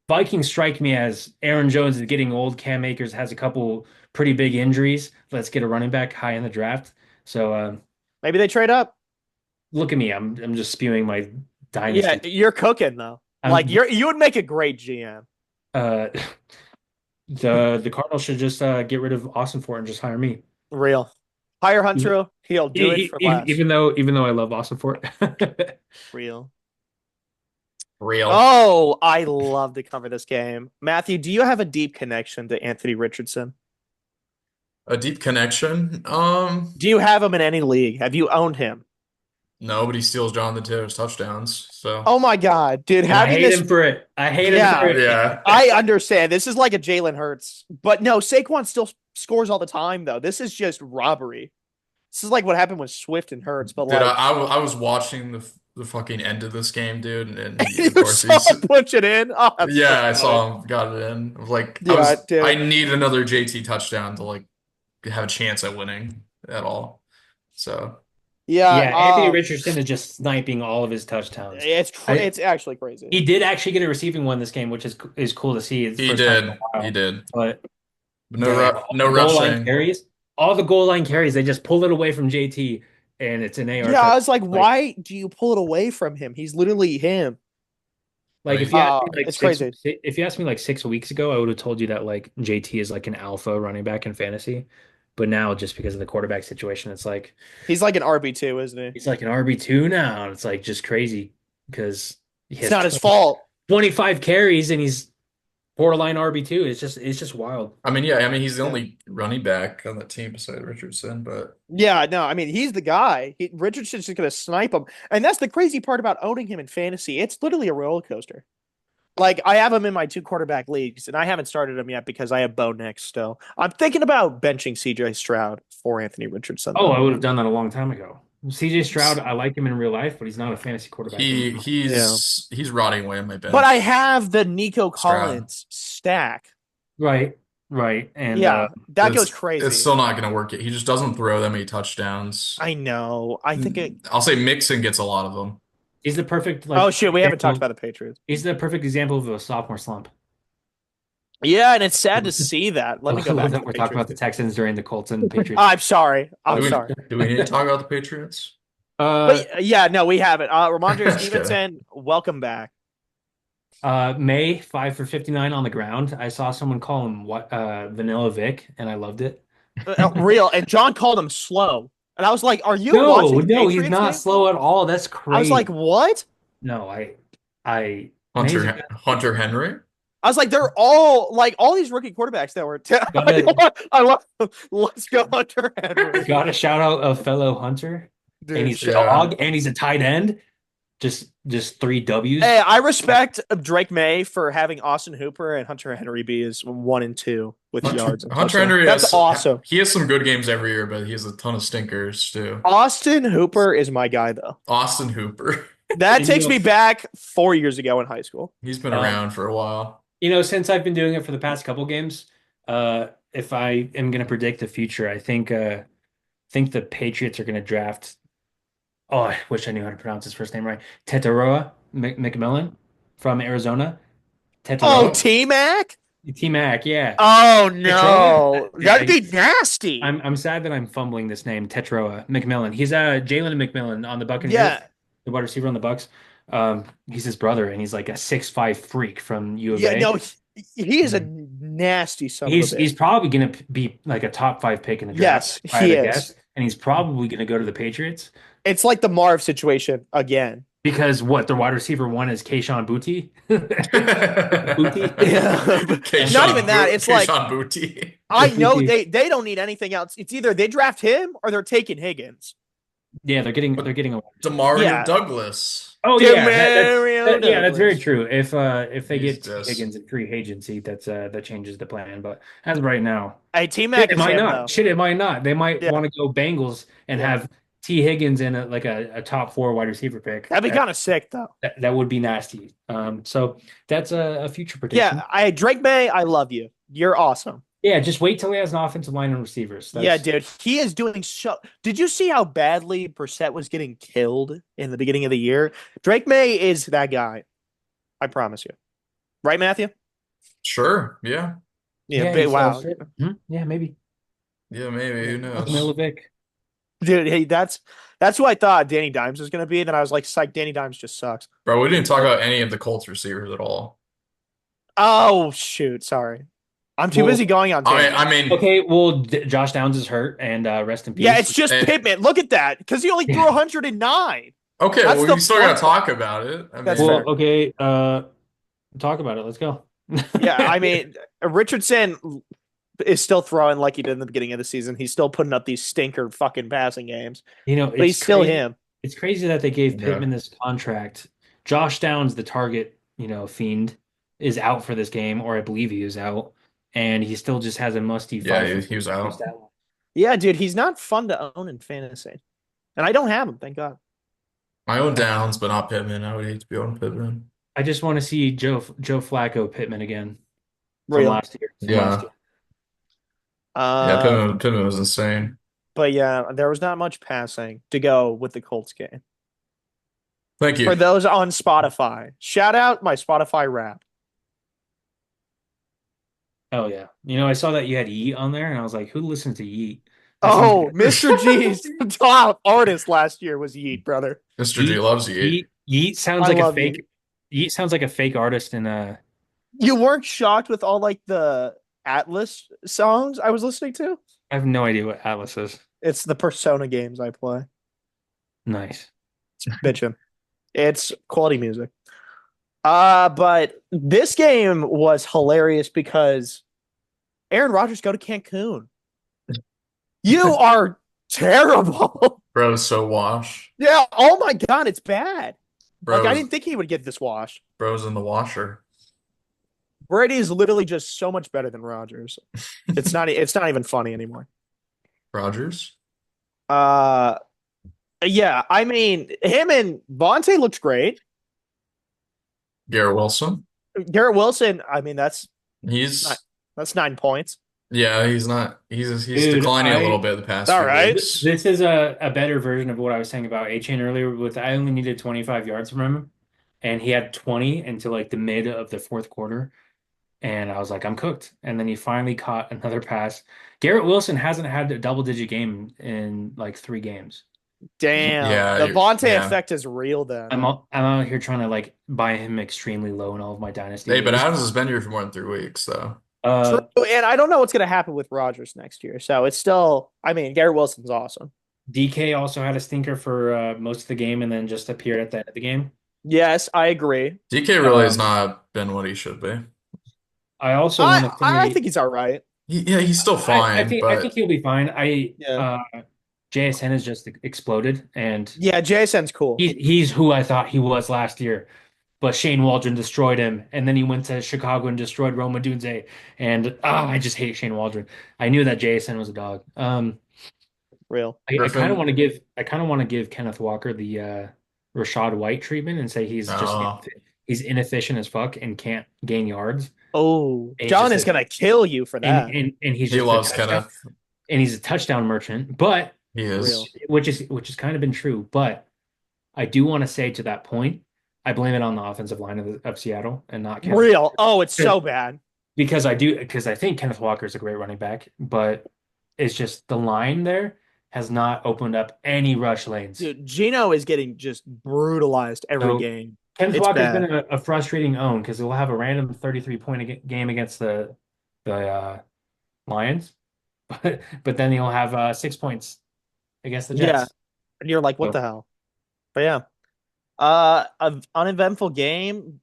Vikings strike me as Aaron Jones is getting old. Cam Akers has a couple pretty big injuries. Let's get a running back high in the draft. So Maybe they trade up. look at me. I'm just spewing my Yeah, dynasty. you're cooking though. Like I'm you would make a great GM. uh the Cardinals should just get rid of Austin Fort and just hire me. Real. Hire Hunter. He'll do it for less. Even though I love Austin Fort. Real. Real. Oh, I love to cover this game. Matthew, do you have a deep connection to Anthony Richardson? A deep connection. Do you have him in any league? Have you owned him? Nobody steals Jonathan Taylor's touchdowns. So Oh my God, dude, And I having hate this. him for it. I hate him for Yeah, it. yeah. I understand. This is like a Jalen Hurts, but no, Saquon still scores all the time, though. This is just robbery. This is like what happened with Swift and Hurts, but Dude, like I was watching the fucking end of this game, dude, and he, of you course saw he's him push it in. Oh, I'm so yeah, I funny. saw him got it in. Like Yeah, I dude. need another JT touchdown to like have a chance at winning at all. So Yeah, Yeah, Anthony Richardson is just sniping all of his touchdowns. I it's actually crazy. He did actually get a receiving one this game, which is cool to see. It's the he first time in a did. He while. did. But No damn, no rushing. all the goal line carries, they just pull it away from JT, and it's an AR Yeah, I touch. was like, Like, why do you pull it away from him? He's literally him. I like mean, It's crazy. if you asked me like 6 weeks ago, I would have told you that like JT is like an alpha running back in fantasy. But now, just because of the quarterback situation, it's like He's like an RB2, isn't he? he's like an RB2 now. And it's like just crazy because he It's has not his fault. 25 carries and he's borderline RB2. It's just wild. I mean, yeah, I mean he's the Yeah. only running back on that team besides Richardson, but Yeah, no, I mean he's the guy. Richardson's just gonna snipe him, and that's the crazy part about owning him in fantasy. It's literally a roller coaster. Like I have him in my 2 quarterback leagues, and I haven't started him yet because I have Bo Nix still. I'm thinking about benching CJ Stroud for Anthony Richardson Oh, I though. would have done that a long time ago. CJ Stroud, I like him in real life, but he's not a fantasy quarterback he anymore. Yeah, he's rotting away on my but I bench. have the Nico Stroud. Collins stack. Right, right. And Yeah, that goes It's crazy. still not gonna work. He just doesn't throw that many touchdowns. I know. I think it. I'll say Mixon gets a lot of them. he's the perfect Oh like shit, we haven't talked example. about the Patriots. He's the perfect example of a sophomore slump. Yeah, and it's sad to see that. I Let me go love back to that the we're talking about Patriots. the Texans during the Colts and Patriots. I'm sorry. I'm Do we sorry. do we need to talk about the Patriots? But yeah, no, we haven't. Ramondre Okay. Stevenson, welcome back. May 5 for 59 on the ground. I saw someone call him what Vanilla Vic, and I loved it. Real. And John called him slow. And I was like, are you No, watching the no, he's Patriots not game? slow at all. That's I was like, crazy. what? No, I May's Hunter Henry? I was like, they're all these rookie quarterbacks that were. I love. Let's go, Hunter Henry. got a shout out of fellow Hunter, and Dude, he's a shit. dog, and he's a tight end. Just 3 W's. Hey, I respect Drake May for having Austin Hooper and Hunter Henry be as 1 and 2 with yards. And Hunter touchdowns. Henry That's awesome. he has some good games every year, but he has a ton of stinkers too. Austin Hooper is my guy, though. Austin Hooper. That And, takes me back 4 years ago in high school. He's been Um, around for a while. Since I've been doing it for the past couple games, if I am going to predict the future, I think the Patriots are going to draft. Oh, I wish I knew how to pronounce his first name right. Tetaroa McMillan from Arizona. Oh, Tetaroa. T-Mac? T-Mac, yeah. Oh, Tetroa? no. That'd be nasty. I'm sad that I'm fumbling this name, Tetroa McMillan. He's Jalen McMillan on the Buccaneers, Yeah. the wide receiver on the Bucks. He's his brother, and he's like a 6'5" freak from U of Yeah, A. no, he is a nasty son of a He's bitch. probably going to be like a top 5 pick in the draft. Yes, if I had he to is. guess. And he's probably going to go to the Patriots. It's like the Marv situation again. Because what the wide receiver one is Kayshon Boutte. Boutte. Yeah, not even that. It's like Keyshawn Boutte. I know Boutte. they don't need anything else. It's either they draft him or they're taking Higgins. Yeah, But they're getting a wide receiver. Demario Yeah, Douglas. Oh yeah, Demario yeah, that's very Douglas. true. If they He's get T just Higgins in free agency, that changes the plan. But as of right now, Hey, T shit, Mac it is might him not. though. Shit, it might not. They might Yeah, want to go Bengals and yeah. have T Higgins in a top four wide receiver pick. That'd be kind of sick though. That would be nasty. So that's a future Yeah, prediction. Drake May, I love you. You're awesome. Yeah, just wait till he has an offensive line and receivers. Yeah, That's dude, he is doing so. Did you see how badly Brissett was getting killed in the beginning of the year? Drake May is that guy. I promise you. Right, Matthew? sure. Yeah. Yeah, yeah, big, he's wow. yeah, maybe. Yeah, maybe. Who knows? Milovic. Dude, hey, that's who I thought Danny Dimes was gonna be. Then I was like, psych, Danny Dimes just sucks. Bro, we didn't talk about any of the Colts receivers at all. Oh shoot, sorry. I'm too busy Well, going on I mean, tangents. I mean, okay, well, Josh Downs is hurt, and rest in Yeah, peace. it's just eh, Pittman. Look at that, because he only threw Yeah. 109. okay, That's well, the we still gotta point. talk about it. I That's Well, fair. mean, okay, talk about it. Let's go. Yeah, I mean, Richardson is still throwing like he did in the beginning of the season. He's still putting up these stinker fucking passing games, but It's he's still crazy. him. It's crazy that they gave yeah, Pittman this contract. Josh Downs, the target, fiend, is out for this game, or I believe he is out, and he still just has a musty yeah, five for he was 32 out. stat line. Yeah, dude, he's not fun to own in fantasy, and I don't have him. Thank God. My own Downs, but not Pittman. I would hate to be on Pittman. I just want to see Joe Flacco Pittman again from Real. last year. Yeah, yeah, Uh, Pittman was insane. but yeah, there was not much passing to go with the Colts game. Thank For you. those on Spotify, shout out my Spotify rap. Oh yeah, I saw that you had Yeet on there, and I was like, who listens to Yeet? That sounds Oh, good. Mr. G's top artist last year was Yeet, brother. Mr. G Yeet, loves you. Yeet sounds I like a love fake. Yeet. Yeet sounds like a fake artist in You weren't shocked with all like the Atlas songs I was listening to? I have no idea what Atlas is. It's the Persona games I play. Nice. Bitchin'. It's quality music. But this game was hilarious because Aaron Rodgers go to Cancun. You are terrible. Bro's so washed. Yeah. Oh my God, it's bad. Like I Bro's didn't think he would get this washed. Bro's in the washer. Brady is literally just so much better than Rodgers. It's not. It's not even funny anymore. Rogers. Uh, yeah. I mean, him and Vontae looked great. Garrett Wilson. Garrett Wilson. I mean, He's that's 9 points. yeah, he's not he's Dude, declining a little bit the past All few right. weeks. this is a better version of what I was saying about A-Chain earlier. With I only needed 25 yards from him, and he had 20 until like the mid of the fourth quarter. And I was like, I'm cooked. And then he finally caught another pass. Garrett Wilson hasn't had a double-digit game in like 3 games. Damn. Yeah, The Vontae yeah. effect is real then. I'm out here trying to like buy him extremely low in all of my dynasty Hey, but leagues. Adams has been here for more than 3 weeks, though. True. And I don't know what's going to happen with Rodgers next year. So it's still, I mean, Garrett Wilson's awesome. DK also had a stinker for most of the game and then just appeared at the end of the game. Yes, I agree. DK really has not been what he should be. I also want to I think he's all right. Yeah, he's still fine, I but think he'll be fine. Yeah. JSN has just exploded, and Yeah, Jason's cool. he's who I thought he was last year. But Shane Waldron destroyed him, and then he went to Chicago and destroyed Roma Dunze. And I just hate Shane Waldron. I knew that JSN was a dog. Real. I kind of Griffin. want to give Kenneth Walker the Rashad White treatment and say Oh. he's inefficient as fuck and can't gain yards. Oh, He's John just is going to kill you for that. And he's He just loves a touchdown, Kenneth. and he's a touchdown merchant. But He is. Real. which has kind of been true. But I do want to say to that point, I blame it on the offensive line of Seattle and not Kenneth. Real. Oh, it's so bad. Because I think Kenneth Walker is a great running back, but it's just the line there has not opened up any rush lanes. Dude, Gino is getting just brutalized every So, game. Kenneth It's Walker's bad. been a frustrating own because he'll have a random 33-point game against the Lions, but then he'll have 6 points against the Yeah. Jets. And you're like, what So, the hell? But yeah. An uneventful game.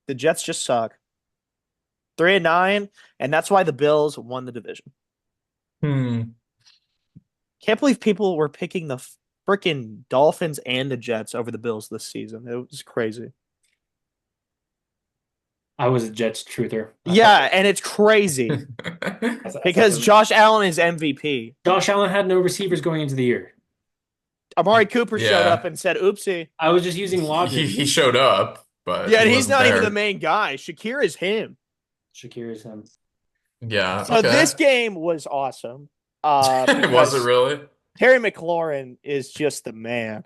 The Jets just suck. 3-9, and that's why the Bills won the division. Hmm. Can't believe people were picking the freaking Dolphins and the Jets over the Bills this season. It was crazy. I was a Jets truther. Yeah, and it's crazy I thought because Josh Allen is MVP. Josh Allen had no receivers going into the year. Amari Cooper showed up Yeah. and said, "Oopsie." I was just using He, logic. he showed up, but Yeah, he and he's wasn't not even the there. main guy. Shakir is him. Shakir is him. Yeah, So okay. this game was awesome. Was it Because really? Terry McLaurin is just the man.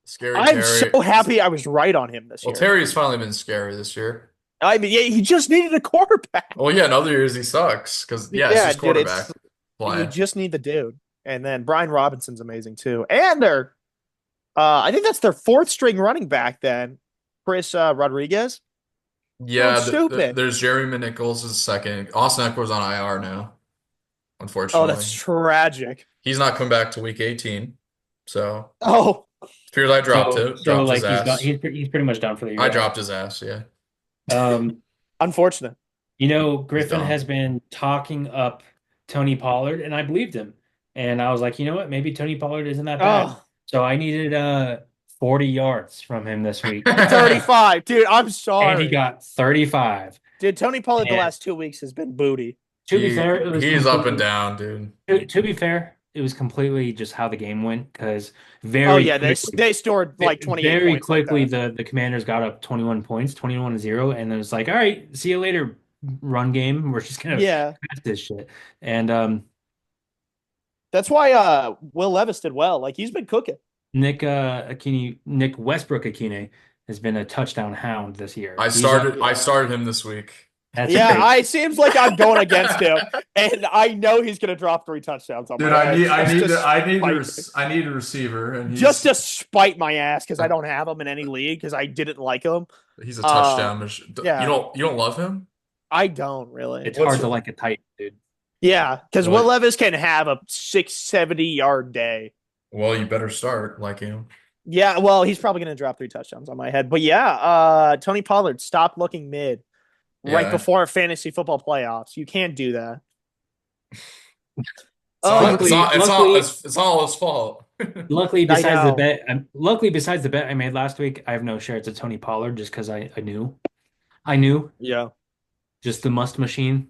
Scary I'm Terry. so happy I was right on him this Well, year. Terry's finally been scary this year. I mean, yeah, he just needed a quarterback. Well, yeah, in other years he sucks because yeah, it's Yeah, just dude, quarterback you play. just need the dude. And then Brian Robinson's amazing too. And I think that's their fourth string running back then. Chris Rodriguez. Going Yeah, stupid. there's Jeremy McNichols is second. Austin Eckler's on IR now, Oh, that's unfortunately. tragic. He's not come back to week 18. So Oh, fears I So dropped his like he's gone. ass. He's pretty much done for the I year. dropped his ass, yeah. Um, unfortunate. He's Griffin done. has been talking up Tony Pollard, and I believed him. And I was like, you know what? Maybe Tony Pollard isn't that bad. Oh, So I needed 40 yards from him this week, 35. Dude, I'm and he sorry. got 35. Dude, Tony Pollard the And last 2 weeks has been booty. to be fair, it was He's up and completely. down, dude. To be fair, it was completely just how the game went because Oh very yeah, quickly, they scored like 28 very points like quickly, that. the Commanders got up 21 points, 21-0, and it was like, all right, see you later, run game. We're just gonna Yeah. pass this shit. And That's why Will Levis did well. Like he's been cooking. Nick Westbrook Akine has been a touchdown hound this year. I started him this week. That's Yeah, crazy. it seems like I'm going against him, and I know he's gonna drop 3 touchdowns on Dude, my head I need a receiver, and just to spite my ass because I don't have him in any league because I didn't like him. he's a Uh, touchdown machine. yeah, You don't love him? I don't really. It's What's hard to like a tight dude. Yeah, because Will what? Levis can have a 670-yard day. Well, you better start like him. Yeah, well, he's probably gonna drop 3 touchdowns on my head. But yeah, Tony Pollard, stop looking mid right Yeah. before fantasy football playoffs. You can't do that. It's Oh, not, you, it's not all his fault. Luckily, I know. besides the bet I made last week, I have no shares of Tony Pollard just because I knew Yeah. just the must machine.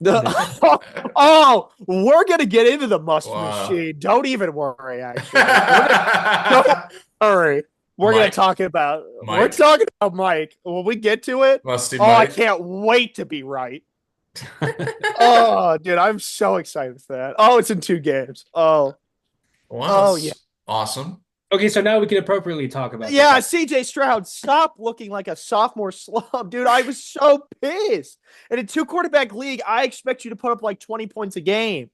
Oh, we're gonna get into the must Wow. machine. Don't even worry. Actually, don't worry. Mike. We're Mike. talking about Mike. When we get to it, Musty oh, I Mike. can't wait to be right. Oh, dude, I'm so excited for that. Oh, it's in 2 games. Oh, Wow, yeah. that's awesome. Okay, so now we can appropriately talk about Yeah, this. CJ Stroud, stop looking like a sophomore slump, dude. I was so pissed. In a 2 quarterback league, I expect you to put up like 20 points a game.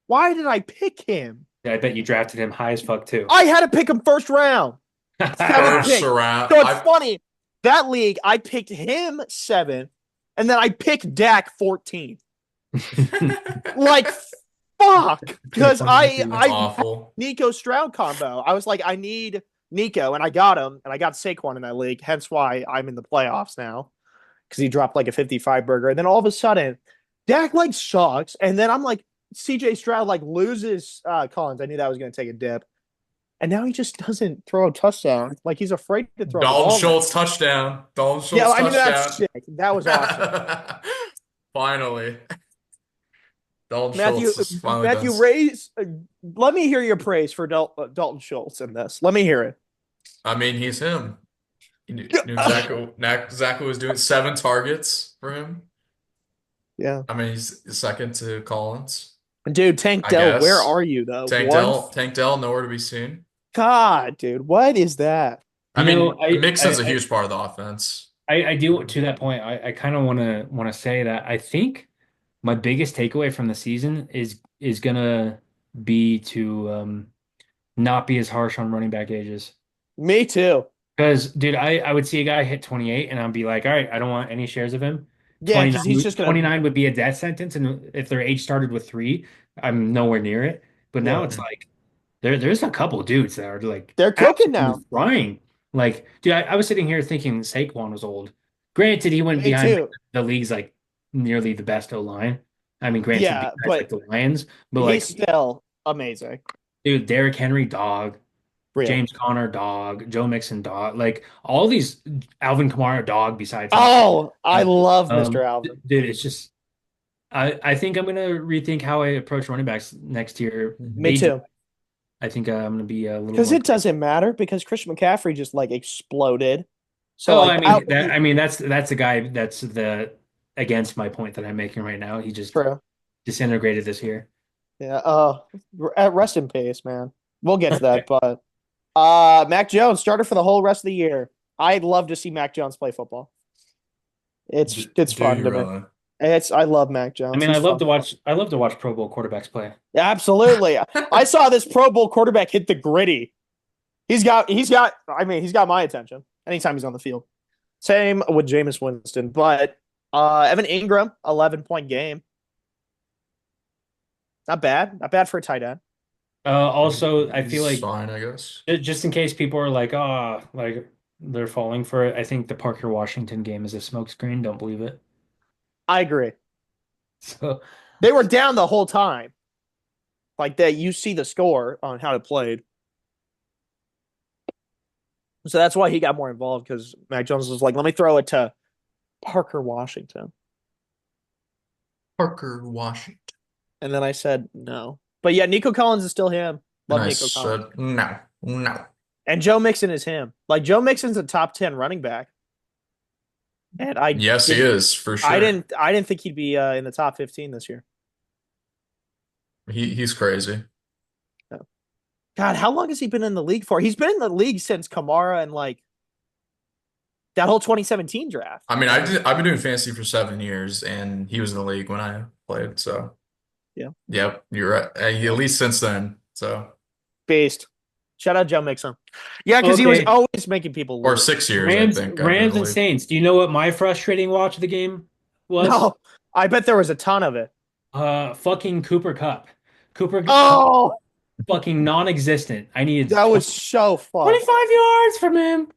Why did I pick him? I bet you drafted him high as fuck too. I had to pick him first round. First round. So it's funny. That league, I picked him 7, and then I picked Dak 14. Like, fuck. Because It's I awful. Nico Stroud combo. I was like, I need Nico, and I got him, and I got Saquon in that league. Hence why I'm in the playoffs now. Because he dropped like a 55 burger. And then all of a sudden, Dak like sucks. And then I'm like, CJ Stroud like loses Collins. I knew that was going to take a dip. And now he just doesn't throw a touchdown. Like he's afraid to throw the Dalton ball. Schultz touchdown. Dalton Schultz Yeah, I mean, that's touchdown. sick. That was awesome. Finally. Dalton Schultz is finally Matthew, done. let me hear your praise for Dalton Schultz in this. Let me hear it. I mean, he's him. You knew Zacho was doing 7 targets for him. Yeah. I mean, he's second to Collins. Dude, Tank I Dell, guess. where are you, though? Tank Dell, nowhere to be seen. God, dude, what is that? I You mean, know, Mixon's a huge part of the offense. I do to that point. I kind of want to say that I think my biggest takeaway from the season is gonna be to not be as harsh on running back ages. Me too. Because, dude, I would see a guy hit 28 and I'd be like, all right, I don't want any shares of him. Yeah, because he's just going to. 29 would be a death sentence, and if their age started with 3, I'm nowhere near it. But now Yeah. it's like there's a couple dudes that are like They're cooking now. absolutely frying. Like, dude, I was sitting here thinking Saquon was old. Granted, he went Me behind too. the league's like nearly the best O line. I mean, granted, Yeah, besides like but the Lions, but he's like, still amazing. dude, Derrick Henry, dog. Real. James Conner, dog. Joe Mixon, dog. Like all these Alvin Kamara, dog. Besides him, Oh, I love Mr. Alvin. dude, it's just I think I'm gonna rethink how I approach running backs next year. Me Mhm. Age, too. I think I'm gonna be a little Because more. it doesn't matter because Christian McCaffrey just like exploded. So Oh, like I that mean that. I mean that's the guy that's the against my point that I'm making right now. He just true. disintegrated this year. Yeah. Rest in peace, man. We'll get to that, but Mac Jones starter for the whole rest of the year. I'd love to see Mac Jones play football. It's Do fun you to me. really? I love Mac I Jones. mean, He's fun. I love to watch Pro Bowl quarterbacks play. Absolutely. I saw this Pro Bowl quarterback hit the gritty. He's got my attention anytime he's on the field. Same with Jameis Winston, but Evan Ingram, 11-point game. Not bad. Not bad for a tight end. Also, I feel He's like fine, I guess. just in case people are like, oh, like they're falling for it. I think the Parker Washington game is a smokescreen. Don't believe it. I agree. So, They were down the whole time. Like that, you see the score on how it played. So that's why he got more involved because Mac Jones was like, let me throw it to Parker Washington. Parker Washington. And then I said no. But yeah, Nico Collins is still him. And Love I Nico Collins. said, no, no. And Joe Mixon is him. Like Joe Mixon's a top 10 running back. And Yes, he is, for sure. I didn't think he'd be in the top 15 this year. He's crazy. No. God, how long has he been in the league for? He's been in the league since Kamara and like that whole 2017 draft. I mean, I've been doing fantasy for 7 years, and he was in the league when I played. So, Yeah. yep, you're right. At least since then. So, Based. Shout out Joe Mixon. Yeah, because he was okay, always making people or lose. 6 years, I think I've been in Rams the and league. Saints. Do you know what my frustrating watch of the game was? No, I bet there was a ton of it. Fucking Cooper Cup. Cooper Cup, Oh, fucking non-existent. I needed that was so fun. 25 yards from him.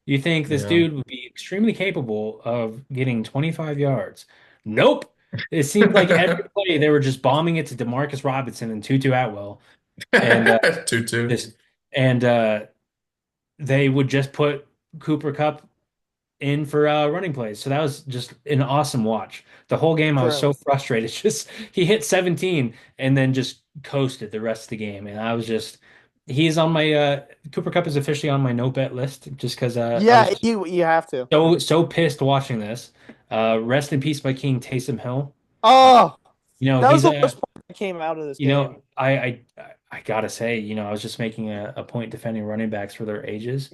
You think this Yeah. dude would be extremely capable of getting 25 yards? Nope. It seemed like every play they were just bombing it to Demarcus Robinson and Tutu Atwell, and 2-2. this and they would just put Cooper Cup in for running plays. So that was just an awesome watch. The whole game I was True. so frustrated. Just he hit 17 and then just coasted the rest of the game, and I was just he's on my Cooper Cup is officially on my no bet list just because I Yeah, was you have to. so pissed watching this. Rest in peace, my king Taysom Hill. Oh, You know that was he's the a worst part that came out of this you game. know I gotta say I was just making a point defending running backs for their ages.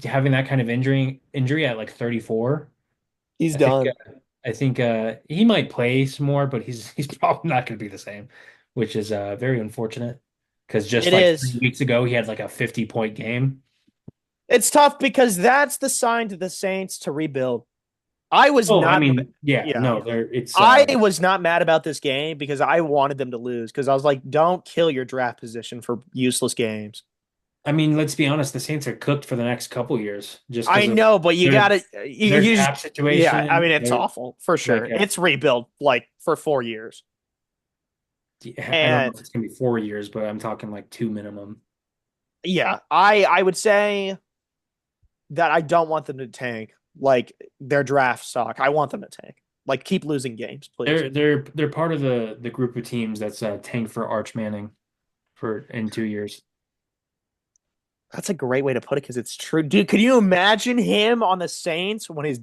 Having that kind of injury at like 34, He's I think done. he might play some more, but he's probably not going to be the same, which is very unfortunate because just It like is. 3 weeks ago he had like a 50-point game. It's tough because that's the sign to the Saints to rebuild. I was Oh, I not, mean, yeah, yeah. no, there it's I was not mad about this game because I wanted them to lose because I was like, don't kill your draft position for useless games. I mean, let's be honest, the Saints are cooked for the next couple years just I because of know, but you their gotta, their you just, cap yeah. I situation. mean, it's They're awful for sure. like It's rebuild like for 4 years, I don't know and if it's gonna be 4 years, but I'm talking like two minimum. yeah, I would say that I don't want them to tank like their draft stock. I want them to tank. Like keep losing games, please. They're part of the group of teams that's tanked for Arch Manning for in 2 years. That's a great way to put it because it's true, dude. Could you imagine him on the Saints when his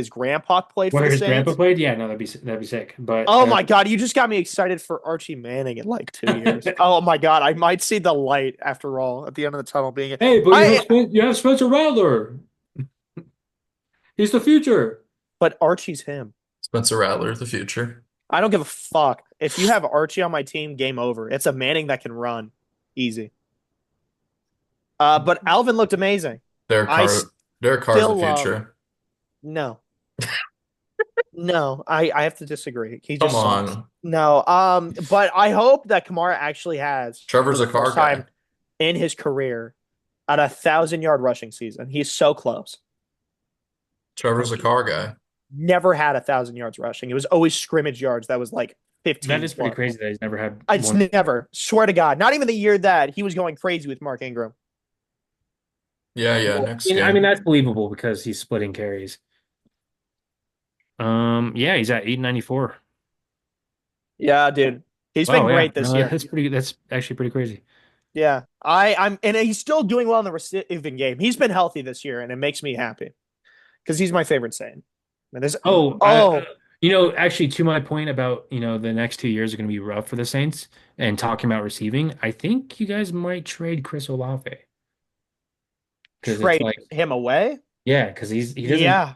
grandpa played for Where the his grandpa Saints? played? Yeah, no, that'd be sick. But Oh my god, you just got me excited for Archie Manning in like 2 years. Oh my god, I might see the light after all at the end of the tunnel being. hey, but I You have Spencer Rattler. He's the future. but Archie's him. Spencer Rattler, the future. I don't give a fuck if you have Archie on my team. Game over. It's a Manning that can run, easy. But Alvin looked amazing. Derek I Carr, Derek Carr's the still love. future. No, no, I have to disagree. He Come just sucks. on. No, but I hope that Kamara actually has for Trevor's the a car first guy. time in his career at 1,000-yard rushing season. He's so close. Trevor's a car guy. Never had 1,000 yards rushing. It was always scrimmage yards. That was like 15. That is pretty crazy that he's never had It's more. never. Swear to God. Not even the year that he was going crazy with Mark Ingram. Yeah, next I game. mean, that's believable because he's splitting carries. Yeah, he's at 894. Yeah, dude. He's been Wow, yeah. great this No, year. that's actually pretty crazy. Yeah. And he's still doing well in the receiving game. He's been healthy this year, and it makes me happy because he's my favorite Saint. And there's Actually, to my point about, the next 2 years are going to be rough for the Saints and talking about receiving, I think you guys might trade Chris Olave. Because it's trade like, him away. yeah, because he doesn't, Yeah.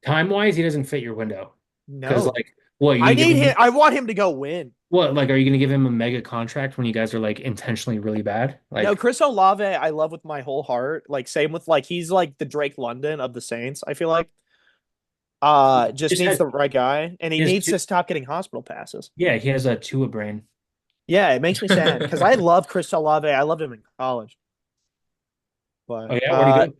time-wise, he doesn't fit your window. Because, No. like, what, you I gonna give need him, him. I want him to go win. what, like, are you going to give him a mega contract when you guys are, like, intentionally really bad? No, Like, Chris Olave, I love with my whole heart. Like, same with like he's like the Drake London of the Saints, I feel like. Just Just needs has- the right guy, and he he has needs two- to stop getting hospital passes. yeah, he has a Tua brain. Yeah, it makes me sad because I love Chris Olave. I loved him in college. But Oh, yeah, where'd he go?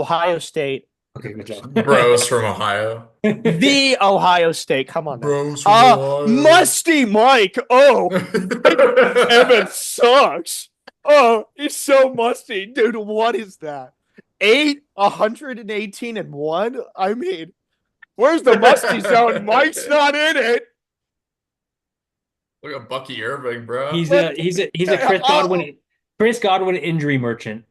Ohio State. Okay, good job. Bros from Ohio. The Ohio State. Come on now. Bros from Ohio. Musty Mike. Oh, Evan sucks. Oh, he's so musty. Dude, what is that? 118 and 1? I mean, where's the musty zone? Mike's not in it. Look at Bucky Irving, bro. He's a Chris Godwin injury merchant.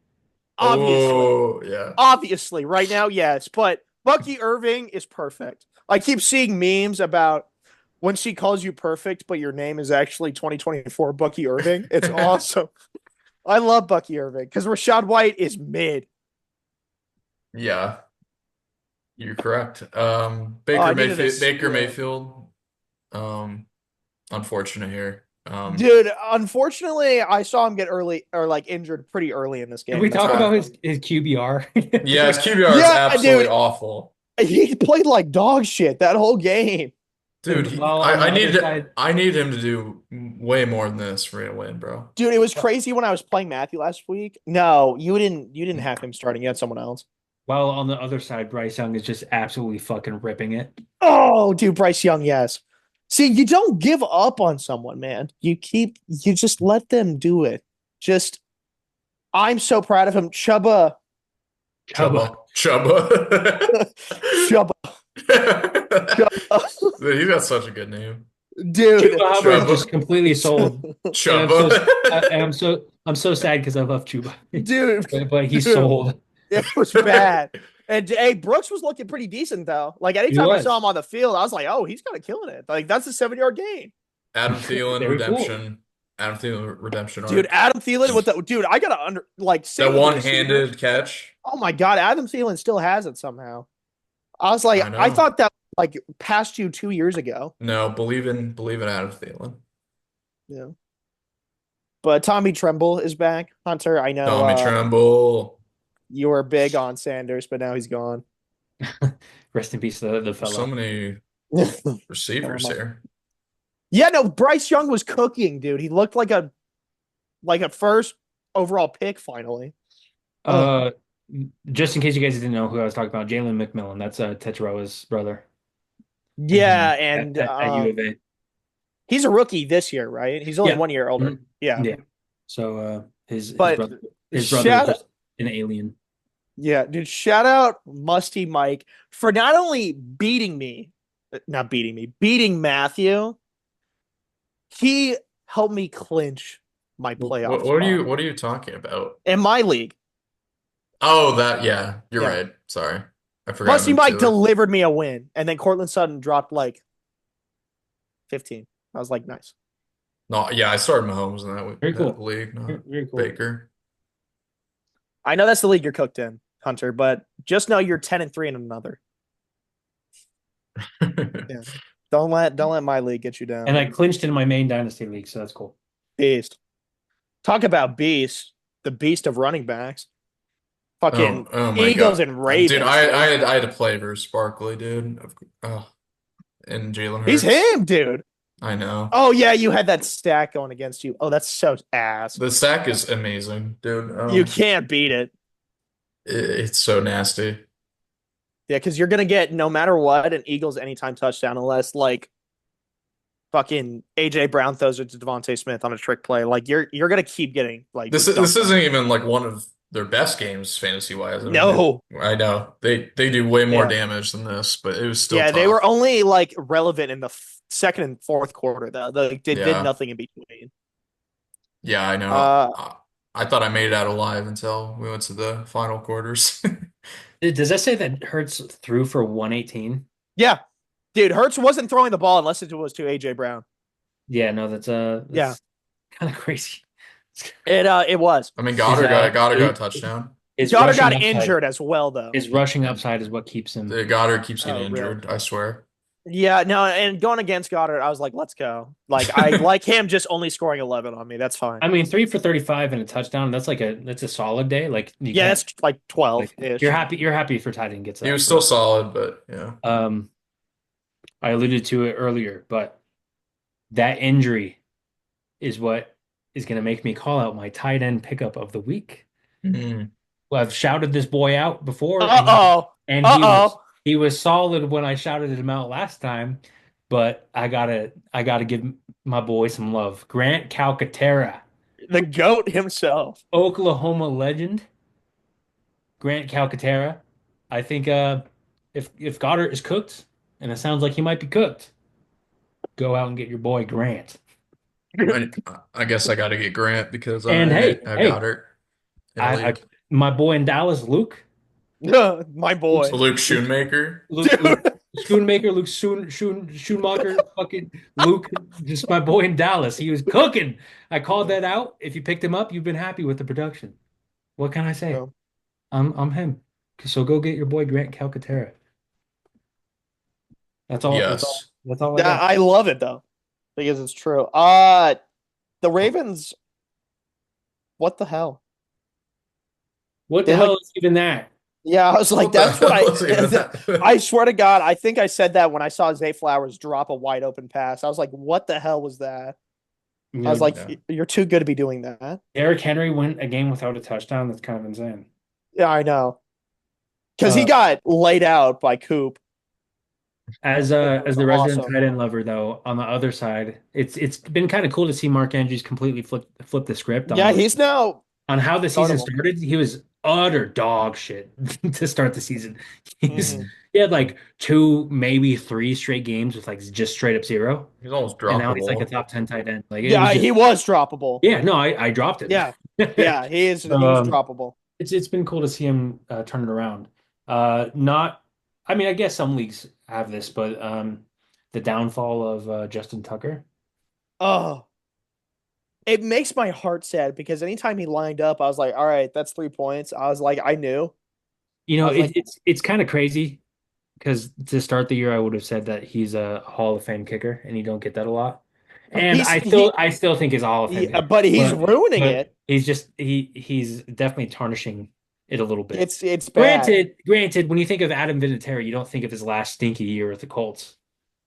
Obviously. Oh, yeah. Obviously, right now, yes. But Bucky Irving is perfect. I keep seeing memes about when she calls you perfect, but your name is actually 2024 Bucky Irving. It's awesome. I love Bucky Irving because Rachaad White is mid. Yeah. You're correct. I Baker needed a Mayfield, Baker steal. Mayfield. Unfortunate here. Dude, unfortunately, I saw him get early or like injured pretty early in this game. Can we That's talk why- about his QBR? Yeah, his QBR is Yeah, absolutely dude. awful. He played like dog shit that whole game. Dude, Well, on the other side- I need him to do way more than this for me to win, bro. Dude, it was crazy when I was playing Matthew last week. No, you didn't have him starting. You had someone else. While on the other side, Bryce Young is just absolutely fucking ripping it. Oh, dude, Bryce Young, yes. See, you don't give up on someone, man. You just let them do it. I'm so proud of him. Chubba. Chubba. Chubba. Dude, he's got such a good name. Dude. Chuba Hubbard Chubba. just completely sold. Chubba. And I'm so sad because I love Chuba. Dude. But he's sold. It was bad. And hey, Brooks was looking pretty decent though. Like anytime I saw him on the field, I was like, "Oh, he's kind of killing it." Like that's a 7-yard gain. Adam Thielen Very cool. redemption. Adam Thielen redemption arc. Dude, Adam Thielen with the dude. I gotta That one-handed catch. Oh my God, Adam Thielen still has it somehow. I was like, I know. I thought that like passed you 2 years ago. No, believe in Adam Thielen. Yeah. But Tommy Tremble is back. Hunter, I know Tommy Tremble. you were big on Sanders, but now he's gone. Rest in peace, the There's so fellow. many receivers here. Yeah, no, Bryce Young was cooking, dude. He looked like a first overall pick finally. Just in case you guys didn't know who I was talking about, Jalen McMillan. That's Teteroa's brother. Yeah, and At U of A. he's a rookie this year, right? He's only Yeah. 1 year older. Mhm. Yeah. Yeah. So his But brother is just an alien. Yeah, dude, shout out Musty Mike for not only beating Matthew. He helped me clinch my playoff What spot are you talking about? in my league. Oh, that you're Yeah. right. Sorry. I forgot. Musty him Mike too. delivered me a win, and then Cortland Sutton dropped like 15. I was like, nice. No, yeah, I started Mahomes in Very cool. that league, not Very cool. Baker. I know that's the league you're cooked in, Hunter, but just know you're 10-3 in another. Yeah. Don't let my league get you down. And I clinched in my main dynasty league, so that's cool. Beast. Talk about beast, the beast of running backs. Fucking Oh my Eagles God. and Ravens. Dude, I had to play versus Barkley, dude. Oh, and Jalen Hurts. He's him, dude. I know. Oh yeah, you had that stack going against you. Oh, that's so ass. The stack is amazing, dude. You can't beat it. It's so nasty. Yeah, because you're gonna get no matter what an Eagles anytime touchdown unless like fucking AJ Brown throws it to Devontae Smith on a trick play. Like you're gonna keep getting like This dunked isn't on. even like one of their best games fantasy wise. I mean, No. I know they do way more Yeah. damage than this, but it was still Yeah, they were tough. only like relevant in the second and fourth quarter though. They did Yeah, nothing in between. yeah, I know. Uh I thought I made it out alive until we went to the final quarters. Does that say that Hurts threw for 118? yeah. Dude, Hurts wasn't throwing the ball unless it was to AJ Brown. Yeah, no, Yeah. that's kind of crazy. It was. I mean, His Goddard got a touchdown. his Goddard rushing got upside, injured as well though. his rushing upside is what keeps him. The Goddard keeps getting Oh, really? injured, I swear. Yeah, no, and going against Goddard, I was like, let's go. Like I like him just only scoring 11 on me. That's fine. I mean, 3 for 35 and a touchdown. That's a solid day. Like you Yeah, can't that's like like 12-ish. you're happy if your tight end gets He that. was still solid, but yeah. I alluded to it earlier, but that injury is what is going to make me call out my tight end pickup of the week. Mhm. Well, I've shouted this boy out before, Uh-oh. and Uh-oh. he was solid when I shouted him out last time. But I gotta give my boy some love. Grant Calcaterra, The GOAT himself. Oklahoma legend. Grant Calcaterra. I think if Goddard is cooked, and it sounds like he might be cooked, go out and get your boy Grant. I, I guess I got to get Grant because And I got her in a I league. my boy in Dallas, Luke. My boy. Luke Schoonmaker. Luke Dude. Schoonmaker, Schoonmaker, fucking Luke, just my boy in Dallas. He was cooking. I called that out. If you picked him up, you've been happy with the production. What can I say? No. I'm him. So go get your boy Grant Calcaterra. That's all. That's all. Yes. That's all I Yeah, got. I love it though. Because it's true. The Ravens, what the hell? What the They hell like is even that? yeah, I was like, What the that's what hell is even that? I swear to God, I think I said that when I saw Zay Flowers drop a wide open pass. I was like, what the hell was that? You I was know, like, Yeah. you're too good to be doing that. Derrick Henry went a game without a touchdown. That's kind of insane. Yeah, I know. Because he Uh, got laid out by Coop. It as was the resident awesome. tight end lover, though, on the other side, it's been kind of cool to see Mark Andrews completely flip the script Yeah, he's now on how the season startable. started. He was utter dog shit to start the season. Mhm. He had like two, maybe three straight games with like just straight up zero, He's almost and now he's like a droppable. top 10 tight end. Like it was Yeah, just he was droppable. yeah, no, I dropped him. Yeah. Yeah, he's So, droppable. it's been cool to see him turn it around. Not, I mean, I guess some leagues have this, but the downfall of Justin Tucker. Oh, it makes my heart sad because anytime he lined up, I was like, all right, that's 3 points. I was like, I knew. You I know, was like, it's kind of crazy because to start the year, I would have said that he's a Hall of Fame kicker, and you don't get that a lot. And he's he, I still think he's a Hall of Fame kicker, but he's ruining but it. he's definitely tarnishing it a little bit. It's bad. Granted, when you think of Adam Vinatieri, you don't think of his last stinky year with the Colts.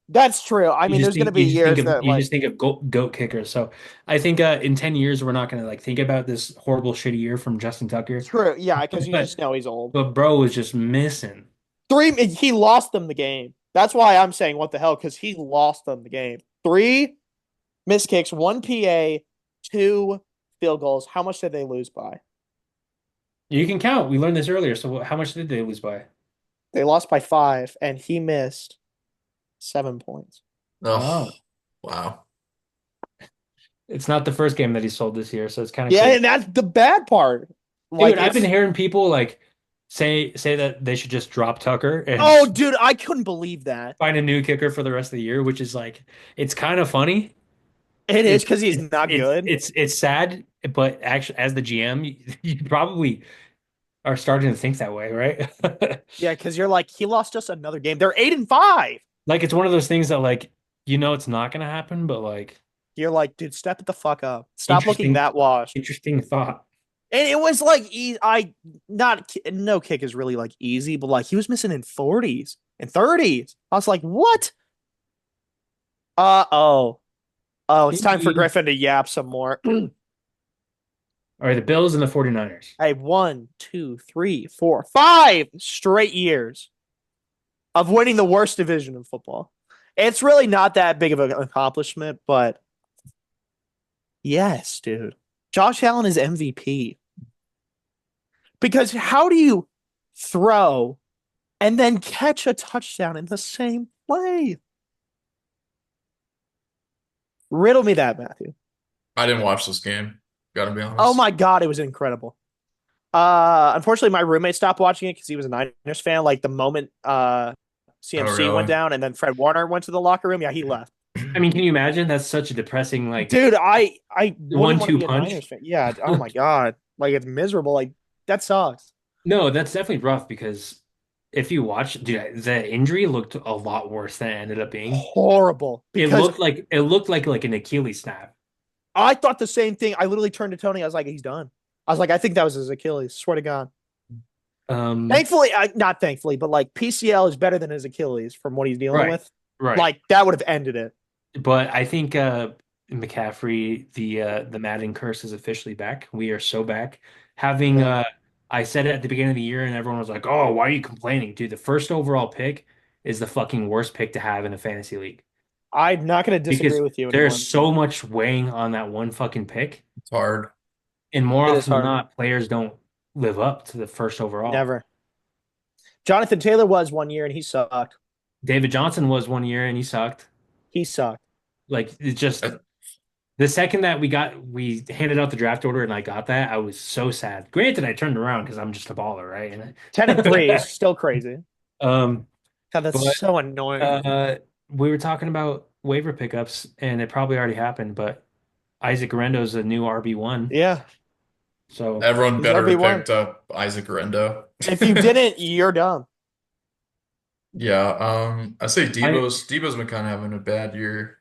That's true. I mean, there's gonna be years that You like just think of goat kickers. So I think in 10 years we're not gonna like think about this horrible shitty year from Justin Tucker. true. Yeah, because you But just know he's old. bro was just missing. He lost them the game. That's why I'm saying what the hell, because he lost them the game. 3 missed kicks, 1 PA, 2 field goals. How much did they lose by? You can count. We learned this earlier. So how much did they lose by? They lost by 5, and he missed 7 points. Oh, Oh, wow. it's not the first game that he sold this year, so it's kind of Yeah, crazy. and that's the bad part. Like Dude, I've been it's hearing people like say that they should just drop Tucker and oh, dude, I couldn't believe that. find a new kicker for the rest of the year, which is like it's kind of funny. It is because he's not good. It's sad, but actually, as the GM, you probably are starting to think that way, right? Yeah, because you're like, he lost just another game. They're 8-5. Like it's one of those things that like you know it's not gonna happen, but like You're like, dude, step it the fuck up. Stop looking that washed. interesting thought. And it was like, no kick is really like easy, but like he was missing in 40s and 30s. I was like, what? Uh-oh. Oh, it's time for Griffin to yap some more. All right, the Bills and the 49ers. Hey, 1, 2, 3, 4, 5 straight years of winning the worst division in football. It's really not that big of an accomplishment, but yes, dude. Josh Allen is MVP. Because how do you throw and then catch a touchdown in the same play? Riddle me that, Matthew. I didn't watch this game. Gotta be Oh honest. my God, it was incredible. Unfortunately, my roommate stopped watching it because he was a Niners fan. Like the moment Oh, CMC went really? down and then Fred Warner went to the locker room, yeah, he left. I mean, can you imagine? That's such a depressing, like, Dude, I wouldn't want to 1-2 be a punch. Niners fan. Yeah, oh my God. Like it's miserable. Like that sucks. No, that's definitely rough because if you watch, dude, the injury looked a lot worse than it ended up being. Horrible. Because It looked like an Achilles snap. I thought the same thing. I literally turned to Tony. I was like, he's done. I was like, I think that was his Achilles. Swear to God. Um, Thankfully, not thankfully, but like PCL is better than his Achilles from what he's dealing right, with. right. Like that would have ended it. But I think McCaffrey, the Madden curse is officially back. We are so back. Having Yeah. I said it at the beginning of the year, and everyone was like, "Oh, why are you complaining, dude? The first overall pick is the fucking worst pick to have in a fantasy league I'm not going to disagree because with you anymore. there's so much weighing on that one fucking pick, It's hard. and more It is often than hard. not, players don't live up to the first overall. Never. Jonathan Taylor was 1 year and he sucked. David Johnson was 1 year and he sucked. He sucked. Like it's just I, the second that we handed out the draft order and I got that, I was so sad. Granted, I turned around because I'm just a baller, right? 10-3 is still crazy. Um, God, that's but so annoying. we were talking about waiver pickups, and it probably already happened, but Isaac Rendo's a new RB1. Yeah, So everyone he's better have RB1. picked up Isaac Rendo. If you didn't, you're dumb. Yeah, I say I Debo's been kind of having a bad year.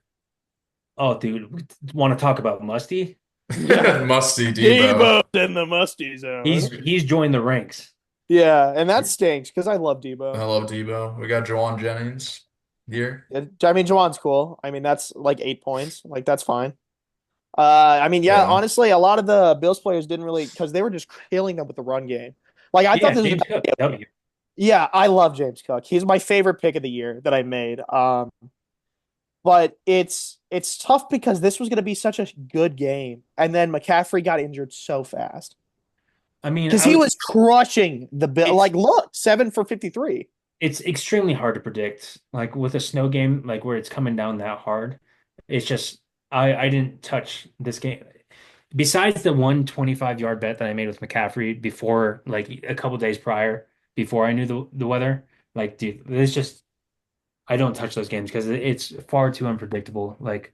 oh dude, want to talk about Musty? Yeah. Musty Debo. Debo's in the musty zone. He's joined the ranks. Yeah, and that stinks because I love I Debo. love Debo. We got Jawan Jennings here. I mean, Jawan's cool. I mean, that's like 8 points. Like, that's fine. I mean, yeah, Yeah. honestly, a lot of the Bills players didn't really because they were just killing them with the run game. Like, I thought Yeah, this was James Cook, W. yeah, I love James Cook. He's my favorite pick of the year that I made. But it's tough because this was going to be such a good game, and then McCaffrey got injured so fast I mean, because I he was was crushing the Bill. it's Like, look, 7 for 53. it's extremely hard to predict. Like with a snow game, like where it's coming down that hard, it's just I didn't touch this game. Besides the 125-yard bet that I made with McCaffrey before, like a couple days prior, before I knew the weather, like dude, it's just I don't touch those games because it's far too unpredictable. Like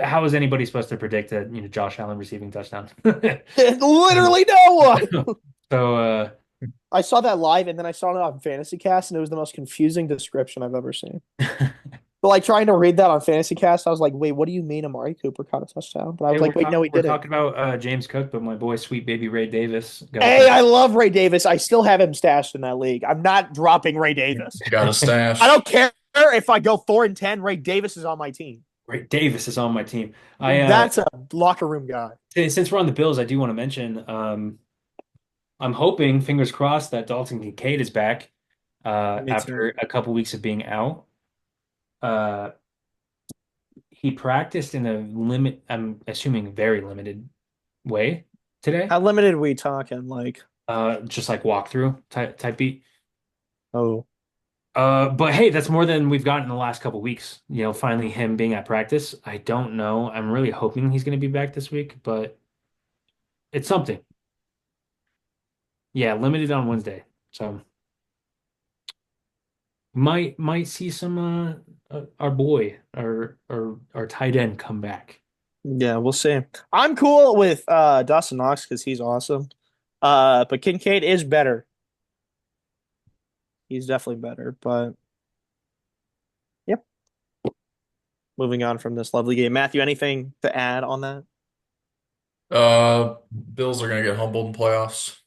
how is anybody supposed to predict that, Josh Allen receiving touchdowns? Literally no one. So I saw that live, and then I saw it on Fantasy Cast, and it was the most confusing description I've ever seen. But like trying to read that on Fantasy Cast, I was like, wait, what do you mean Amari Cooper caught a touchdown? But I hey, was like, wait, no, he we're didn't. talking about James Cook, but my boy, sweet baby Ray Davis got a Hey, I touchdown. love Ray Davis. I still have him stashed in that league. I'm not dropping Ray Davis. Got a I stash. don't care if I go 4-10. Ray Davis is on my team. Ray Davis is on my team. I That's a locker room guy. since we're on the Bills, I do want to mention I'm hoping, fingers crossed, that Dalton Kincaid is back Me too. after a couple weeks of being out. Uh, he practiced in a I'm assuming very limited way today. How limited we talking? Like, Just like walkthrough type beat. oh, But hey, that's more than we've gotten in the last couple weeks. Finally him being at practice. I don't know. I'm really hoping he's going to be back this week, but it's something. Yeah, limited on Wednesday. So might see some our boy our tight end come back. yeah, we'll see. I'm cool with Dawson Knox because he's awesome. But Kincaid is better. He's definitely better. But yep. Moving on from this lovely game. Matthew, anything to add on that? Bills are gonna get humbled in playoffs.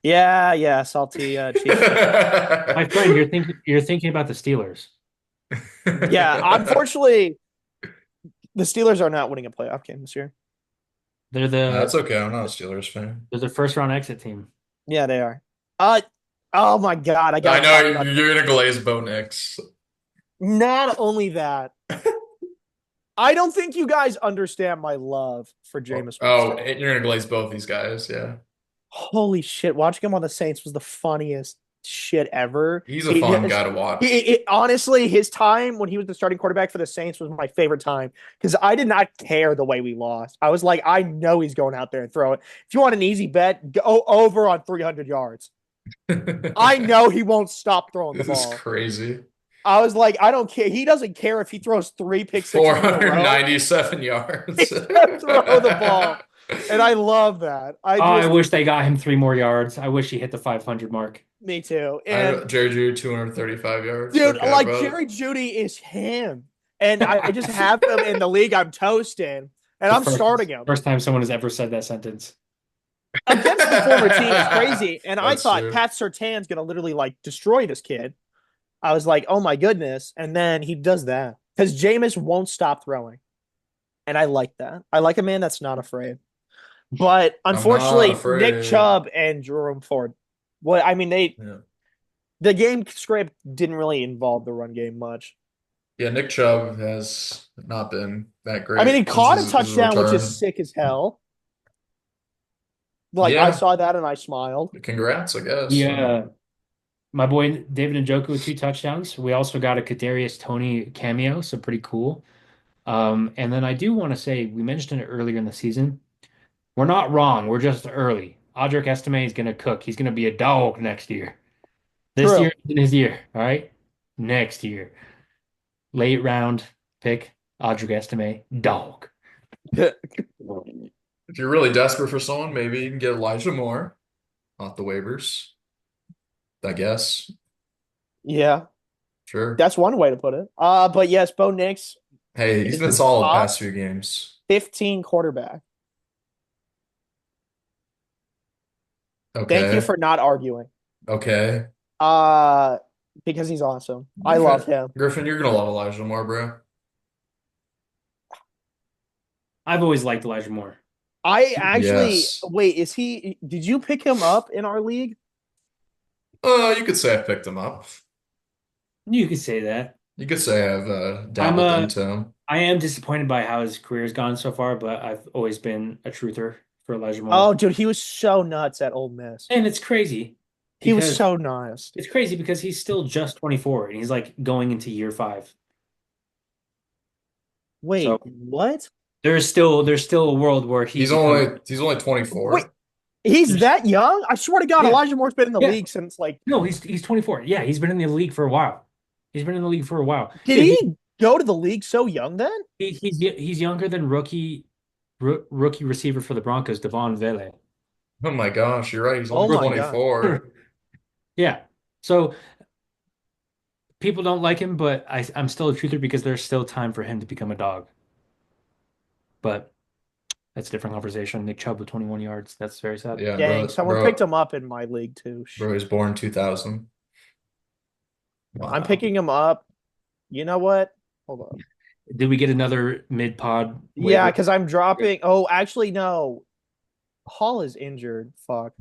Yeah, salty Chiefs. My friend, you're thinking about the Steelers. Yeah, unfortunately, The Steelers are not winning a playoff game this year. They're That's the okay. I'm not a Steelers fan. they're the first round exit team. Yeah, they are. Uh, oh my God, I I gotta know talk about this. you're gonna glaze Bo Nix. Not only that, I don't think you guys understand my love for Jameis Oh, Winston. and you're gonna glaze both these guys. Yeah, Holy shit, watching him on the Saints was the funniest shit ever. he's a fun guy to watch. Honestly, his time when he was the starting quarterback for the Saints was my favorite time because I did not care the way we lost. I was like, I know he's going out there and throw it. If you want an easy bet, go over on 300 yards. I know he won't stop throwing the This is ball. crazy. I was like, I don't care. He doesn't care if he throws 3 pick sixes in a row. 497 yards. He's gonna throw the ball. And I love that. I wish they got him 3 more yards. I wish he hit the 500 mark. Me too. And Jerry Judy, 235 yards. dude, Okay, like bro. Jerry Judy is him. And I just have him in the league. I'm toasting. And I'm starting him. First time someone has ever said that sentence. Against the former team is crazy. And I That's thought true. Pat Surtain's gonna literally like destroy this kid. I was like, oh my goodness. And then he does that. Because Jameis won't stop throwing. And I like that. I like a man that's not afraid. But unfortunately, afraid. Nick Chubb and Jerome Ford. Well, I mean, Yeah. the game script didn't really involve the run game much. Yeah, Nick Chubb has not been that great. I mean, he since caught a his touchdown, which return. is sick as hell. Like, Yeah. I saw that and I smiled. Congrats, I guess. Yeah. My boy David Njoku with 2 touchdowns. We also got a Kadarius Toney cameo, so pretty cool. And then I do want to say we mentioned it earlier in the season. We're not wrong. We're just early. Audric Estime is going to cook. He's going to be a dog next year. This True. year isn't his year, all right? Next year. Late round pick, Audric Estime, dog. If you're really desperate for someone, maybe you can get Elijah Moore off the waivers. I guess. Yeah, Sure. that's one way to put it. But yes, Bo Nix, Hey, he's Is been the solid top- past few games. 15 quarterback. Okay. Thank you for not arguing. Okay. Because he's awesome. I love him. Griffin, you're gonna love Elijah Moore, bro. I've always liked Elijah Moore. I actually Yes. wait, did you pick him up in our league? You could say I picked him up. You could say that. You could say I've I'm dabbled into him. I am disappointed by how his career's gone so far, but I've always been a truther for Elijah Moore. Oh, dude, he was so nuts at Ole Miss. And it's crazy. He was because- so nice. It's crazy because he's still just 24 and he's like going into year 5. Wait, So- what? There's still a world where He's only 24. Wait, he's that young? I swear to God, Yeah. Elijah Moore's been in the Yeah. league since like. No, he's 24. Yeah, he's been in the league for a while. He's been in the league for a while. Did Yeah, he go to the league so young then? he's younger than rookie receiver for the Broncos, Devon Vele. Oh my gosh, you're right. He's Oh only my God. 24. Yeah. So people don't like him, but I'm still a truther because there's still time for him to become a dog. But that's a different conversation. Nick Chubb with 21 yards. That's very sad. Yeah, Dang, bro, someone bro, picked him up in my league too. bro, he was born 2000. Wow. I'm picking him up. You know what? Hold on. Did we get another mid-pod Yeah, waiver? because I'm dropping. Oh, actually, no. Hall is injured. Fuck.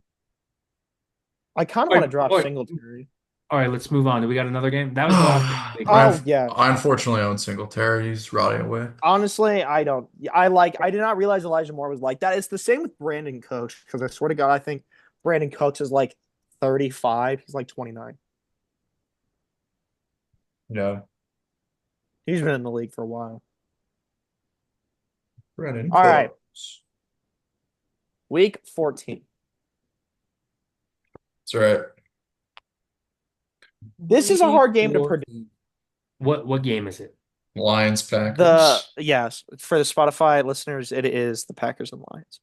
I kind of want to drop Wait. Singletary. All right, let's move on. Do we got another game? That was the last game. Oh, yeah. I unfortunately own Singletary. He's rotting away. Honestly, I don't. I did not realize Elijah Moore was like that. It's the same with Brandon Cooks because I swear to God, I think Brandon Cooks is like 35. He's like 29. Yeah. He's been in the league for a while. Brandon All right. Cooks. Week 14. That's right. This is a hard game to predict. What game is it? Lions, Packers. Yes, for the Spotify listeners, it is the Packers and Lions.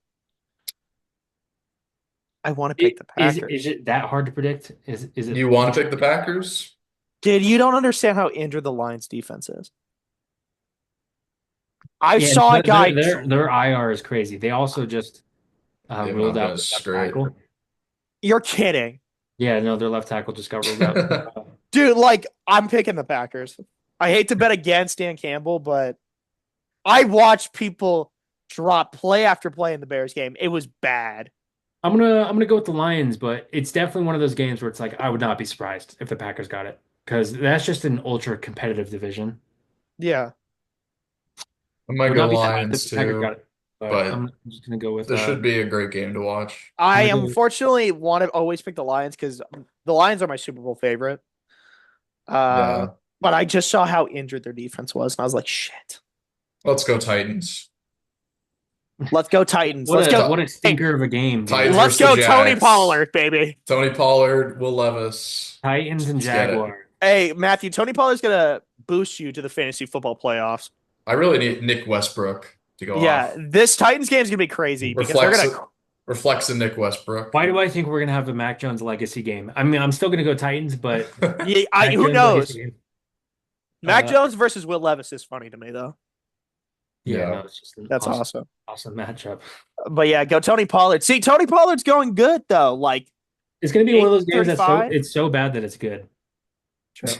I want to pick the Packers. Is it that hard to predict? Is it? You want to pick the Packers? Dude, you don't understand how injured the Lions defense is. I saw a guy. Their IR is crazy. They also just They ruled knocked out us the left straight. tackle. You're kidding. Yeah, no, their left tackle just got ruled out. Dude, like, I'm picking the Packers. I hate to bet against Dan Campbell, but I watched people drop play after play in the Bears game. It was bad. I'm gonna go with the Lions, but it's definitely one of those games where it's like I would not be surprised if the Packers got it because that's just an ultra competitive division. Yeah. I might Would go not be surprised if Lions the Packers got too, it, but but I'm just gonna go with this should be a great game to watch. I I'm gonna go unfortunately want to always pick the Lions because the Lions are my Super Bowl favorite. Uh, Yeah. but I just saw how injured their defense was, and I was like, shit. Let's go Titans. Let's go Titans. what Let's a go. what a Hey, stinker of a game, Titans dude. let's versus the go Tony Jags. Pollard, baby. Tony Pollard, Will Levis. Titans and Let's get it. Jaguars. Hey, Matthew, Tony Pollard's gonna boost you to the fantasy football playoffs. I really need Nick Westbrook to go Yeah, off. this Titans game is gonna be crazy because they're gonna. Reflects in Nick Westbrook. Why do I think we're gonna have a Mac Jones legacy game? I mean, I'm still gonna go Titans, but Yeah, Mac who Jones knows? legacy game. Mac Uh, Jones versus Will Levis is funny to me though. yeah, Yeah. no, it's just an That's awesome, awesome. awesome matchup. But yeah, go Tony Pollard. See, Tony Pollard's going good though. Like It's gonna be one of those games that's 35. it's so bad that it's good. True.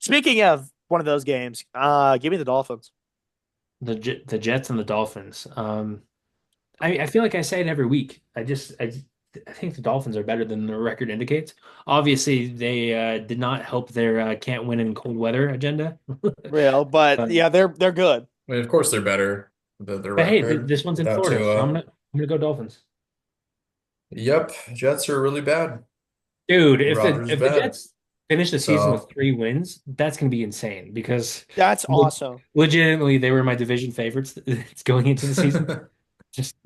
Speaking of one of those games, give me the Dolphins. The Jets and the Dolphins. I feel like I say it every week. I think the Dolphins are better than the record indicates. Obviously, they did not help their can't win in cold weather agenda. Real, but But, yeah, they're good. I mean, of course they're better than their but hey, record this one's in without Florida, so Tua. I'm gonna go Dolphins. Yep, Jets are really bad. Dude, Rodgers if the bad. Jets finish the season with So 3 wins, that's gonna be insane because That's awesome. legitimately they were my division favorites. It's going into the season. Just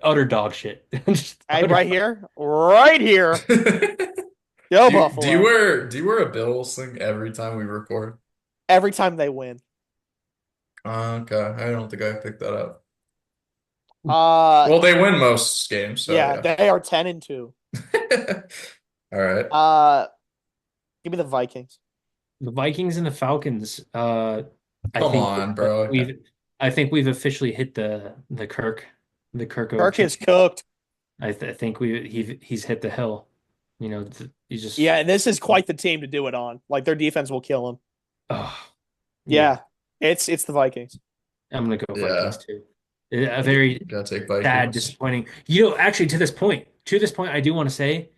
utter dog shit. Just Hey, utter right here, right here. Go Buffalo. do you wear a Bills thing every time we record? Every time they win. Okay, I don't think I picked that up. Uh, Well, they win most games, so yeah, yeah. they are 10-2. All right. Give me the Vikings. The Vikings and the Falcons. I Come think on, bro. I think we've officially hit the Kirk Kirk is cooked. I think he's hit the hill. You know, he's just Yeah, and this is quite the team to do it on. Like their defense will kill him. oh, Yeah, it's the Vikings. I'm gonna go Yeah. Vikings too. A very Gotta take sad, Vikings. disappointing. Actually, to this point, I do want to say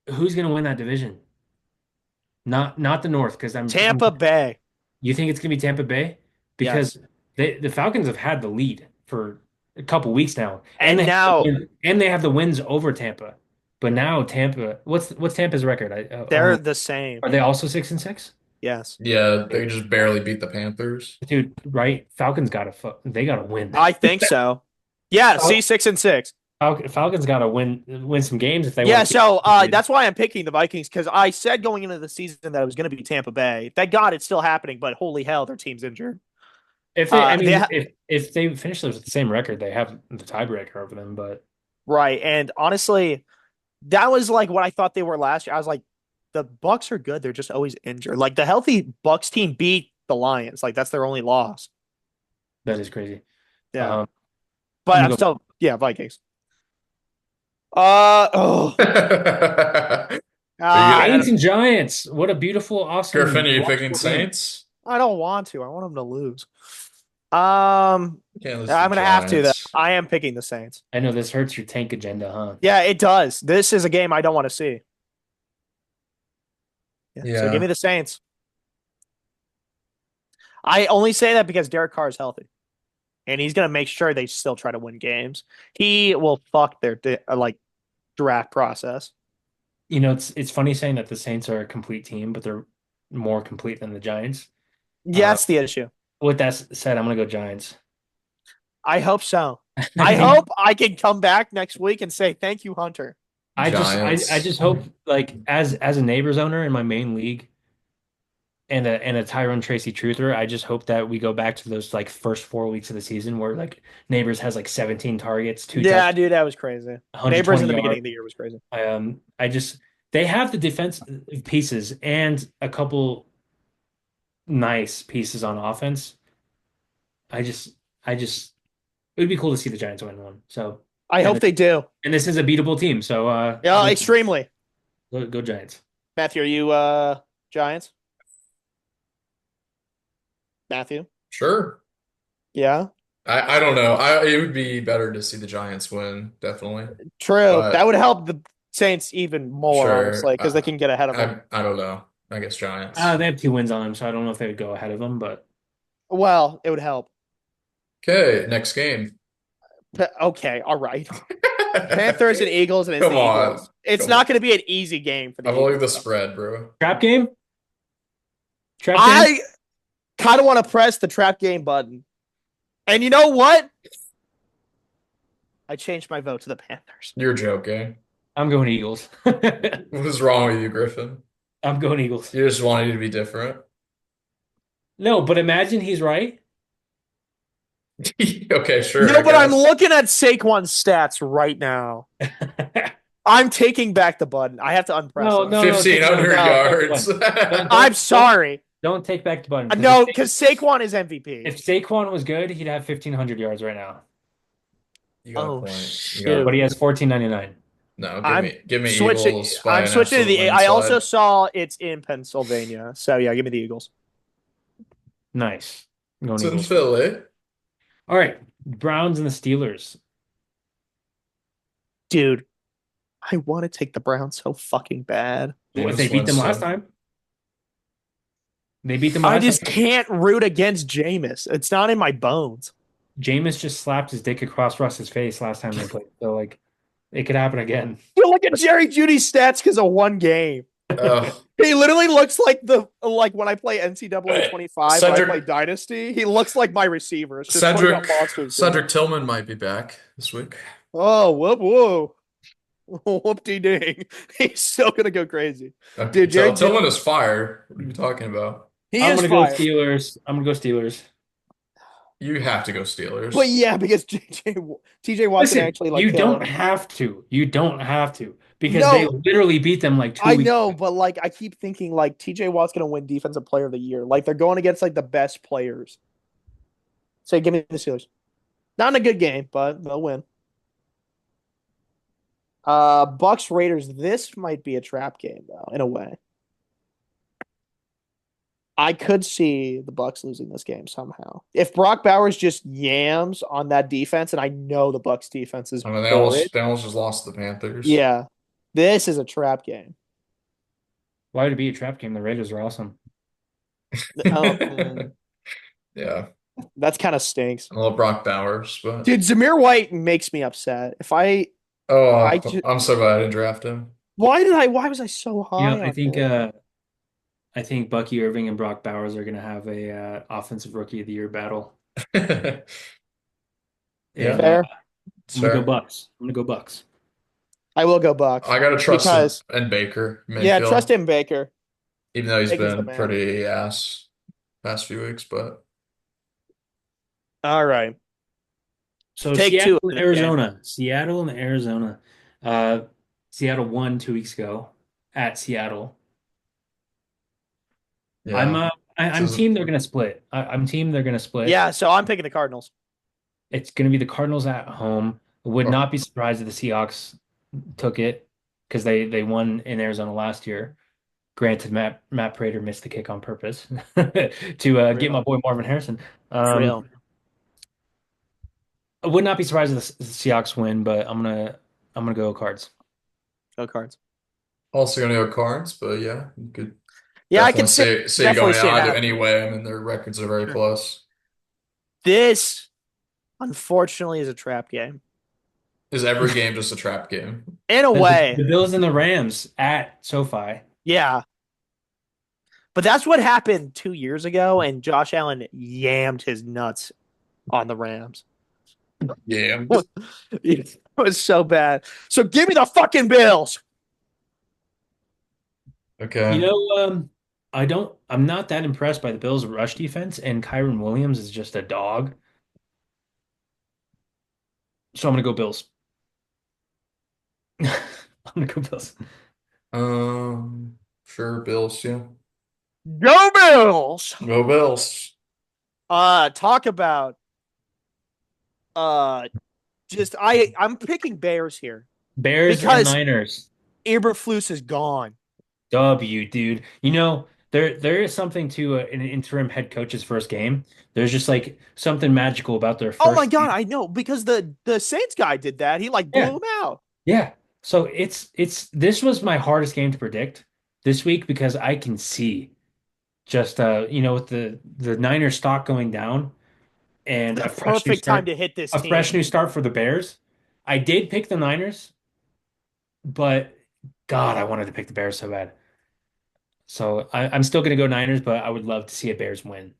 who's gonna win that division. Not the North, because Tampa Bay. You think it's gonna be Tampa Bay? Yes. Because the Falcons have had the lead for a couple weeks now, And they now they have the wins over Tampa. But now Tampa, what's Tampa's record? they're the same. Are they also 6-6? Yes. Yeah, they just barely beat the Panthers. Dude, right? Falcons they gotta win. I think so. Yeah, see 6-6. Falcons gotta win some games if they Yeah, want to so keep that's why I'm picking the Vikings because I said going into the season that it was going to be Tampa Bay. Thank God it's still happening, but holy hell, their team's injured. If they, I they mean, ha- if they finish with the same record, they have the tiebreaker over them. But Right, and honestly, that was like what I thought they were last year. I was like, the Bucks are good; they're just always injured. Like the healthy Bucks team beat the Lions. Like that's their only loss. that is crazy. Yeah, Um, but I'm I'm gonna still Vikings. Saints and Giants. What a beautiful, awesome. Griffin, are you picking watchable game. Saints? I don't want to. I want them to lose. Can't lose I'm the gonna have to though. Giants. I am picking the Saints. I know this hurts your tank agenda, huh? Yeah, it does. This is a game I don't want to see. Yeah. So give me the Saints. I only say that because Derek Carr is healthy, and he's gonna make sure they still try to win games. He will fuck their draft process. You know, it's funny saying that the Saints are a complete team, but they're more complete than the Giants. Yeah, that's the issue. With that said, I'm gonna go Giants. I hope so. I hope I can come back next week and say thank you, Hunter. I Giants. just hope, like, as a Neighbors owner in my main league and a Tyrone Tracy truther, I just hope that we go back to those like first 4 weeks of the season where like Neighbors has like 17 targets, Yeah, dude, that was crazy. Neighbors in the 120 beginning yards. of the year was crazy. They have the defense pieces and a couple nice pieces on offense. I just it would be cool to see the Giants win one. So I hope they do. and this is a beatable team. So Yeah, extremely. go Giants. Matthew, are you Giants? Matthew? Sure. Yeah, I don't know. It would be better to see the Giants win, definitely. true. That But would help the Saints even more, honestly, sure, because they can get ahead of them. I don't know. I guess Giants. They have 2 wins on them, so I don't know if they would go ahead of them, but Well, it would help. Okay, next game. Okay, all right. Panthers and Eagles, and it's Come the on. Eagles. It's Come on. not going to be an easy game for the I've only Eagles. the spread, bro. trap game? Trap game? I kind of want to press the trap game button. And you know what? I changed my vote to the Panthers. You're joking. I'm going Eagles. What is wrong with you, Griffin? I'm going Eagles. You just wanted to be different. No, but imagine he's right. Okay, sure, No, I but I'm guess. looking at Saquon's stats right now. I'm taking back the button. I have to unpress No, it. no, no, take 1,500 no, yards. I'm sorry. don't take back the button No, because Saquon is MVP. if Saquon was good, he'd have 1,500 yards right now. You got a Oh, point. You got a shoot. But he point. has 14.99. No, I'm give me switching. Eagles by I'm an switching to absolute the. I also landslide. saw it's in Pennsylvania, so yeah, give me the Eagles. Nice. I'm going It's in Eagles. Philly. All right. Browns and the Steelers. Dude, I want to take the Browns so fucking bad. What, they Jameis beat them last Winston. time? They beat them I last just time. can't root against Jameis. It's not in my bones. Jameis just slapped his dick across Russ's face last time they played. So, like, it could happen again. You look at Jerry Judy's stats because of one game. Ugh. He literally looks like when I play NCAA 25, when I play Cedric Dynasty, he looks like my receiver. It's just putting up Cedric monsters. Cedric Tillman might be back this week. Oh, whoa. Whoop-de ding. He's still gonna go crazy. Dude, Tillman is fired. What are you talking about? He I'm is gonna go fire. Steelers. I'm gonna go Steelers. You have to go But Steelers. yeah, because TJ Watt can Listen, actually you kill don't him. have to. You don't have to because they No, literally beat them like 2 I weeks know, ago. but I keep thinking TJ Watt's gonna win Defensive Player of the Year. They're going against the best players. So give me the Steelers. Not in a good game, but they'll win. Bucks Raiders. This might be a trap game though, in a way. I could see the Bucks losing this game somehow. If Brock Bowers just yams on that defense, and I know the Bucks defense is I mean, horrid. they almost just lost to the Panthers. Yeah, this is a trap game. Why would it be a trap game? The Raiders are awesome. Yeah, That's kind of stinks. I love Brock Bowers, but Dude, Zamir White makes me upset. I oh, just, I'm so glad I didn't draft him. why was I so high I on think him? I think Bucky Irving and Brock Bowers are gonna have a offensive rookie of the year battle. And Yeah, Fair. I'm gonna go sure. Bucks. I'm gonna go Bucks. I will go Bucks I gotta trust him because and Baker yeah, trust Mayfield, him, Baker. even though he's Baker's the been man. pretty ass past few weeks. But All right, So take two Seattle of and this game. Arizona. Seattle and Arizona. Uh, Seattle won 2 weeks ago at Seattle. I'm yeah, this I'm is team they're gonna split. I'm team they're gonna split. Yeah, so I'm picking the Cardinals. It's gonna be the Cardinals at home. Would oh, not be surprised if the Seahawks took it because they won in Arizona last year. Granted, Matt Prater missed the kick on purpose to get my Real, boy Marvin Harrison. real. I would not be surprised if the Seahawks win, but I'm gonna go Cards. Go Cards. also gonna go Cards, but yeah, you could Yeah, I definitely can see definitely going see it either happening. anyway. I mean, their records are very Sure. close. This, unfortunately, is a trap game. Is every game just a trap game? In a The way, Bills and the Rams at SoFi. yeah. But that's what happened 2 years ago, and Josh Allen yammed his nuts on the Rams. Yeah. It was so bad. So give me the fucking Bills. You Okay. know, I'm not that impressed by the Bills' rush defense, and Kyron Williams is just a dog. So I'm gonna go Bills. I'm gonna go Bills. Sure, Bills, yeah. Go Bills. Go Bills. Talk about uh just I'm picking Bears here Bears and because Niners. Eberflus is gone. W, dude. You know, there is something to an interim head coach's first game. There's just like something magical about their Oh my first God, game. I know because the Saints guy did that. He like Yeah, blew him out. yeah. So it's this was my hardest game to predict this week because I can see just with the Niners stock going down and The perfect time to hit this a fresh team. new start for the Bears. I did pick the Niners, but God, I wanted to pick the Bears so bad. So I'm still gonna go Niners, but I would love to see a Bears win.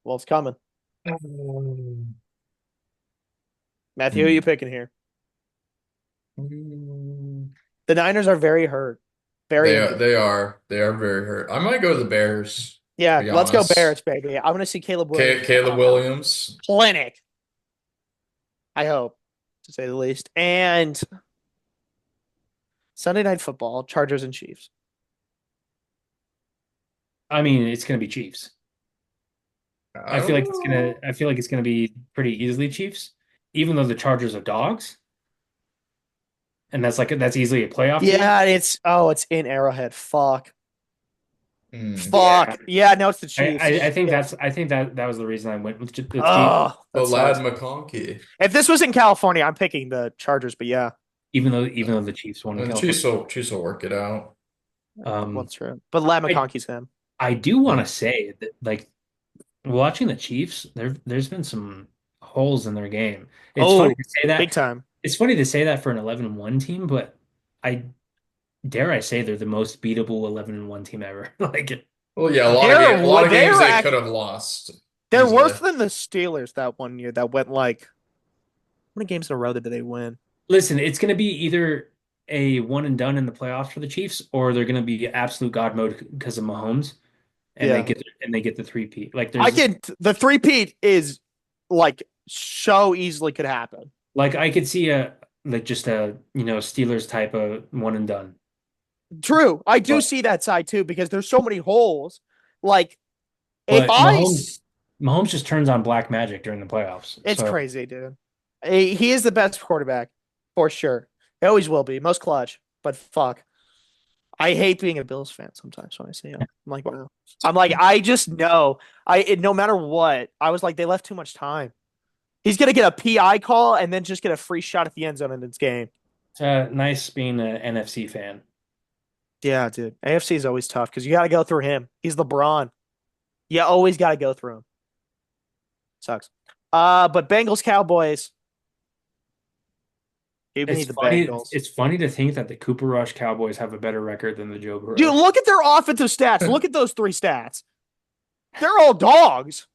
Well, it's coming. Um, Matthew, who are you hmm. picking here? Mm, The Niners are very hurt, very injured. they are very hurt. I might go to the Bears, to Yeah, be let's go honest. Bears, baby. I want to see Caleb Williams go Caleb off on a Williams. clinic. I hope, to say the least. And Sunday Night Football, Chargers and Chiefs. I mean, it's gonna be Chiefs. I don't know. I feel like it's gonna be pretty easily Chiefs, even though the Chargers are dogs, and that's easily a playoff game. Yeah, it's in Arrowhead. Fuck. Hmm. Fuck. Yeah, no, it's the Chiefs. Shit. I think that was the reason I went with the Chiefs, Oh, that But Lad sucks. McConkey. If this was in California, I'm picking the Chargers, but yeah, even though the Chiefs won in And the California. Chiefs will work it out. Um, what's true? But Lam I McConkey's him. I do want Yeah. to say that like watching the Chiefs, there's been some holes in their game. It's funny Oh, to say big that. time. It's funny to say that for an 11-1 team, but I dare I say they're the most beatable 11-1 team ever. Like Well, yeah, a lot They're of games they're they could act have lost they're easily. worse than the Steelers that one year that went like how many games in a row did they win? listen, it's going to be either a one and done in the playoffs for the Chiefs, or they're going to be absolute god mode because of Mahomes, Yeah. and they get the three-peat. Like I there's can the three-peat is like so easily could happen. like I could see a like just a Steelers type of one and done. True. I do But see that side too because there's so many holes. Like if but I Mahomes just turns on black magic during the playoffs. it's So crazy, dude. He is the best quarterback for sure. He always will be. Most clutch. But fuck. I hate being a Bills fan sometimes when I see him. I'm like, wow. I'm like, I just know. No matter what, I was like, they left too much time. He's gonna get a PI call and then just get a free shot at the end zone in this game. it's nice being an NFC fan. Yeah, dude. AFC is always tough because you got to go through him. He's LeBron. You always got to go through him. Sucks. But Bengals Cowboys. Give me the Bengals. It's funny to think that the Cooper Rush Cowboys have a better record than the Joe Dude, Burrow. look at their offensive stats. Look at those three stats. They're all dogs.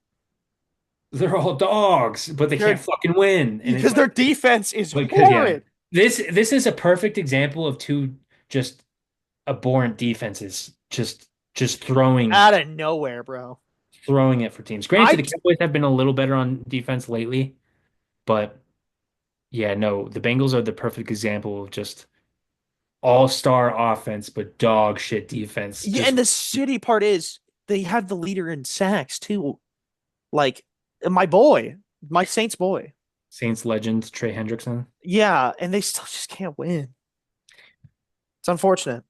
They're all dogs, but they can't They're fucking win. And it's because their like defense is because yeah, horrid. this is a perfect example of two just abhorrent defenses just Out of nowhere, bro. throwing it for teams. Granted, I the Cowboys have been a little better on defense lately, but yeah, no, the Bengals are the perfect example of just all-star offense, but dog shit defense. yeah, Just and the shitty part is they have the leader in sacks too. Like my boy, my Saints boy. Saints legend Trey Hendrickson. Yeah, and they still just can't win. It's unfortunate.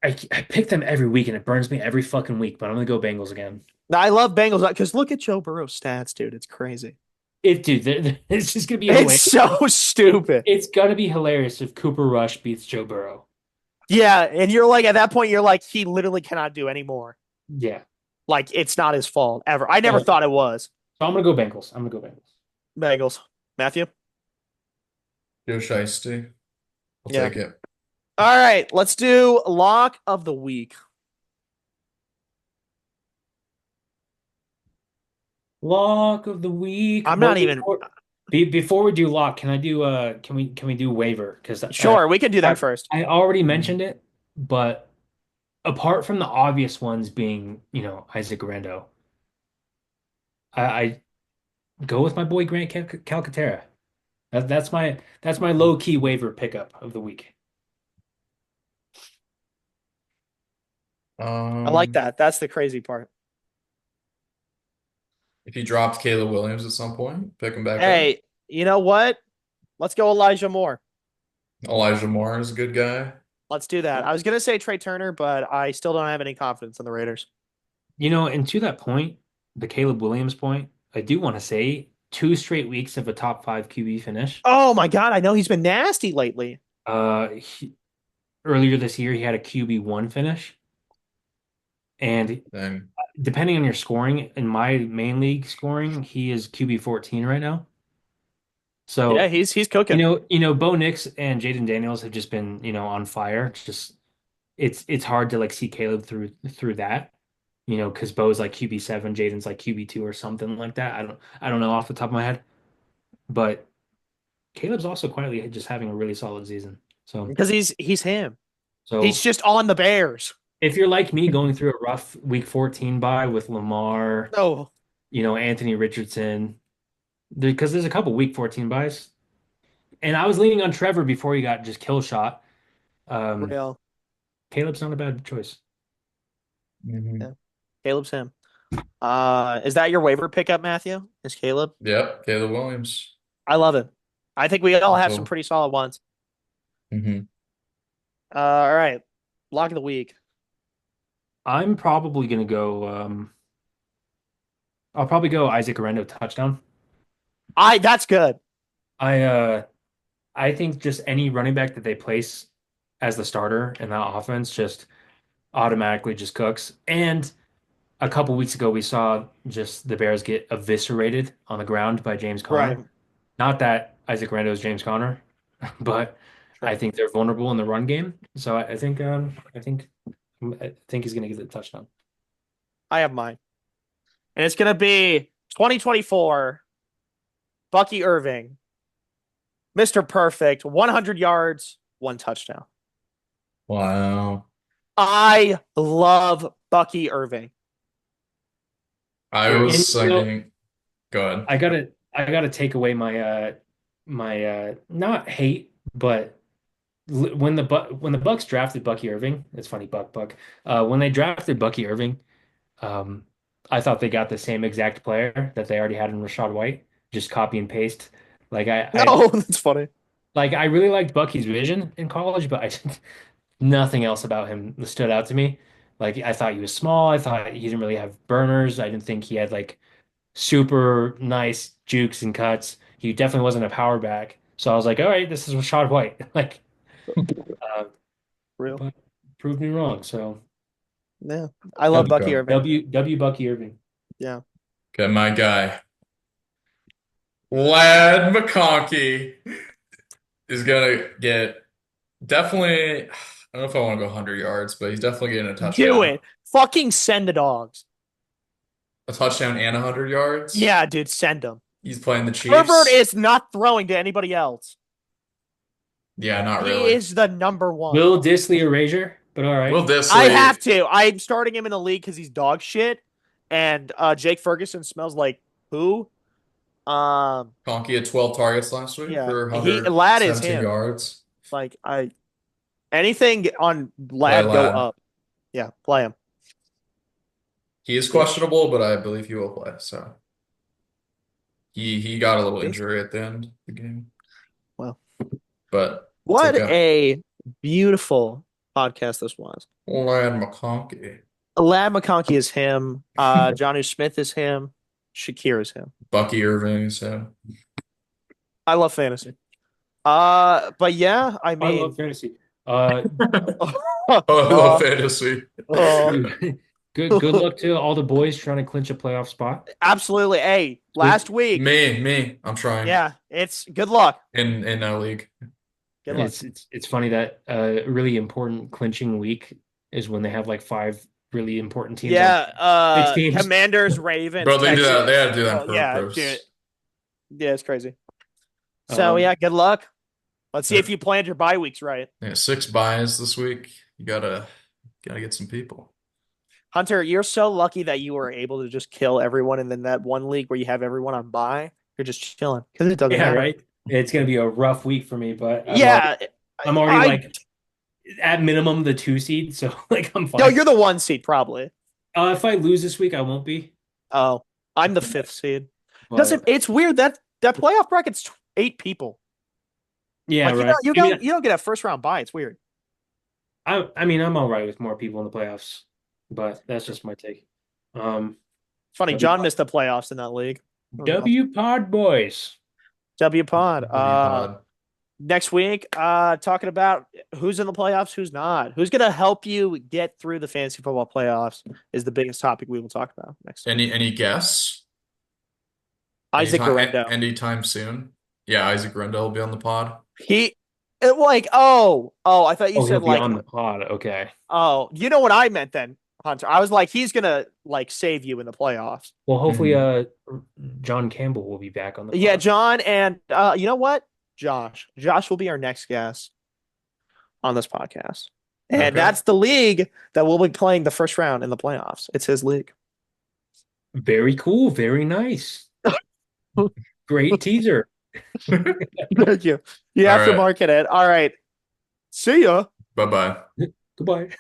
I pick them every week and it burns me every fucking week, but I'm gonna go Bengals again. Now, I love Bengals because look at Joe Burrow's stats, dude. It's crazy. It's just gonna be It's hilarious. so stupid. It's gonna be hilarious if Cooper Rush beats Joe Burrow. Yeah, and you're like at that point, you're like he literally cannot do anymore. Yeah. Like it's not his fault ever. I never So, thought it was. so I'm gonna go Bengals. I'm gonna go Bengals. Bengals. Matthew. Joe Shiesty. I'll Yeah. take it. All right, let's do lock of the week. Lock of the week. I'm Well, not even before we do lock, can I do can we do waiver? Because sure. We can do that first. I already Mhm. mentioned it, but apart from the obvious ones being, Isaac Rendo, I go with my boy Grant Calcaterra. That's my low key waiver pickup of the week. I like Um, that. That's the crazy part. if he dropped Caleb Williams at some point, pick him back up. Hey, you know what? Let's go Elijah Moore. Elijah Moore is a good guy. Let's do that. I was gonna say Trey Turner, but I still don't have any confidence in the Raiders. And to that point, the Caleb Williams point, I do want to say 2 straight weeks of a top 5 QB finish. Oh my God, I know he's been nasty lately. Uh, he, Earlier this year, he had a QB1 finish. And Then depending on your scoring, in my main league scoring, he is QB 14 right now. Yeah, So, he's cooking. Bo Nix and Jayden Daniels have just been, on fire. It's hard to like see Caleb through that, because Bo's like QB7, Jaden's like QB2 or something like that. I don't know off the top of my head, but Caleb's also quietly just having a really solid season. So, Because he's him. He's so just on the Bears. if you're like me going through a rough week 14 bye with Lamar, Oh, Anthony Richardson, because there's a couple week 14 buys, and I was leaning on Trevor before he got just kill shot. Um, real. Caleb's not a bad choice. mhm. Yeah. Caleb's him. Is that your waiver pickup, Matthew? Is Caleb? Yep, Caleb Williams. I love it. I think we all have some So, pretty solid ones. mhm. All right. Lock of the week. I'm probably gonna go. I'll probably go Isaac Orlando touchdown. That's good. I uh I think just any running back that they place as the starter in that offense just automatically just cooks. And a couple weeks ago we saw just the Bears get eviscerated on the ground by James Right. Conner. Not that Isaac Orlando is James Conner, but I Sure. think they're vulnerable in the run game. So I think he's gonna get the touchdown. I have mine. And it's gonna be 2024 Bucky Irving. Mr. Perfect, 100 yards, 1 touchdown. Wow. I love Bucky Irving. I And was thinking, go ahead. I gotta take away my not hate, but when the Bucks drafted Bucky Irving, it's funny, Buck. When they drafted Bucky Irving, um, I thought they got the same exact player that they already had in Rashad White, just copy and paste. Like No, that's funny. I really liked Bucky's vision in college, but nothing else about him stood out to me. Like I thought he was small. I thought he didn't really have burners. I didn't think he had like super nice jukes and cuts. He definitely wasn't a power back. So I was like, all right, this is Rashad White. Uh, Real. but proved me wrong. So Yeah. I love Bucky Irving. W Bucky Irving. Yeah. Okay, my guy. Lad McConkey is gonna get definitely. I don't know if I want to go 100 yards, but he's definitely getting a Do touchdown. it. Fucking send the dogs. A touchdown and 100 yards. Yeah, dude, send them. He's playing the Herbert Chiefs. is not throwing to anybody else. Yeah, not He really. is the number one. Will Disley erasure, but all right. Will Disley. I have to. I'm starting him in the league because he's dog shit. And Jake Ferguson smells like poo. Conkey had 12 targets last week Yeah. for Lad is 117 him. yards. Like anything on Lad go Lad. up. Yeah, play him. He is questionable, but I believe he will play. So he got a little injury at the end of the game. Well, But what it's okay. a beautiful podcast this was. Lad McConkey. Lad McConkey is him. Jonnu Smith is him. Shakir is him. Bucky Irving is him. I love fantasy. But yeah, I I mean, love fantasy. I love fantasy. Good luck to all the boys trying to clinch a playoff spot. Absolutely. Hey, last week. Me. I'm trying. Yeah, it's good luck. In that league. Good luck. It's funny that a really important clinching week is when they have like 5 really important teams. Yeah, 6 teams. Commanders, Ravens. Bro, they do Texans. that. They had to do that on Yeah, purpose. dude. Yeah, it's crazy. So yeah, good luck. Let's see if you planned your bye weeks right. Yeah, 6 buys this week. You gotta get some people. Hunter, you're so lucky that you were able to just kill everyone, and then that one league where you have everyone on bye, you're just chilling because it doesn't matter. Right. It's gonna be a rough week for me, but I'm already like at minimum the 2 seed, so like I'm fine. No, you're the 1 seed probably. If I lose this week, I won't be. Oh, I'm the 5th seed. But It's weird that playoff bracket's 8 people. yeah, Like, right. you don't get a first round bye. It's weird. I mean, I'm all right with more people in the playoffs, but that's just my take. Um, Funny, W John missed the playoffs in that league. W Pod boys. W Pod. W pod. Next week, talking about who's in the playoffs, who's not, who's gonna help you get through the fantasy football playoffs is the biggest topic we will talk about next week. Any guess? Isaac Garendo. Anytime soon? Yeah, Isaac Rendell will be on the pod. He I thought you Oh, he'll said be like, on the pod. Okay. oh, you know what I meant then, Hunter. I was like, he's gonna like save you in the playoffs. Well, hopefully, Mhm. John Campbell will be back on the Yeah, pod. John, and you know what? Josh will be our next guest on this podcast. And Okay. that's the league that will be playing the first round in the playoffs. It's his league. Very cool. Very nice. Great teaser. Thank you. You All have to right. market it. All right. See ya. Bye-bye. Goodbye.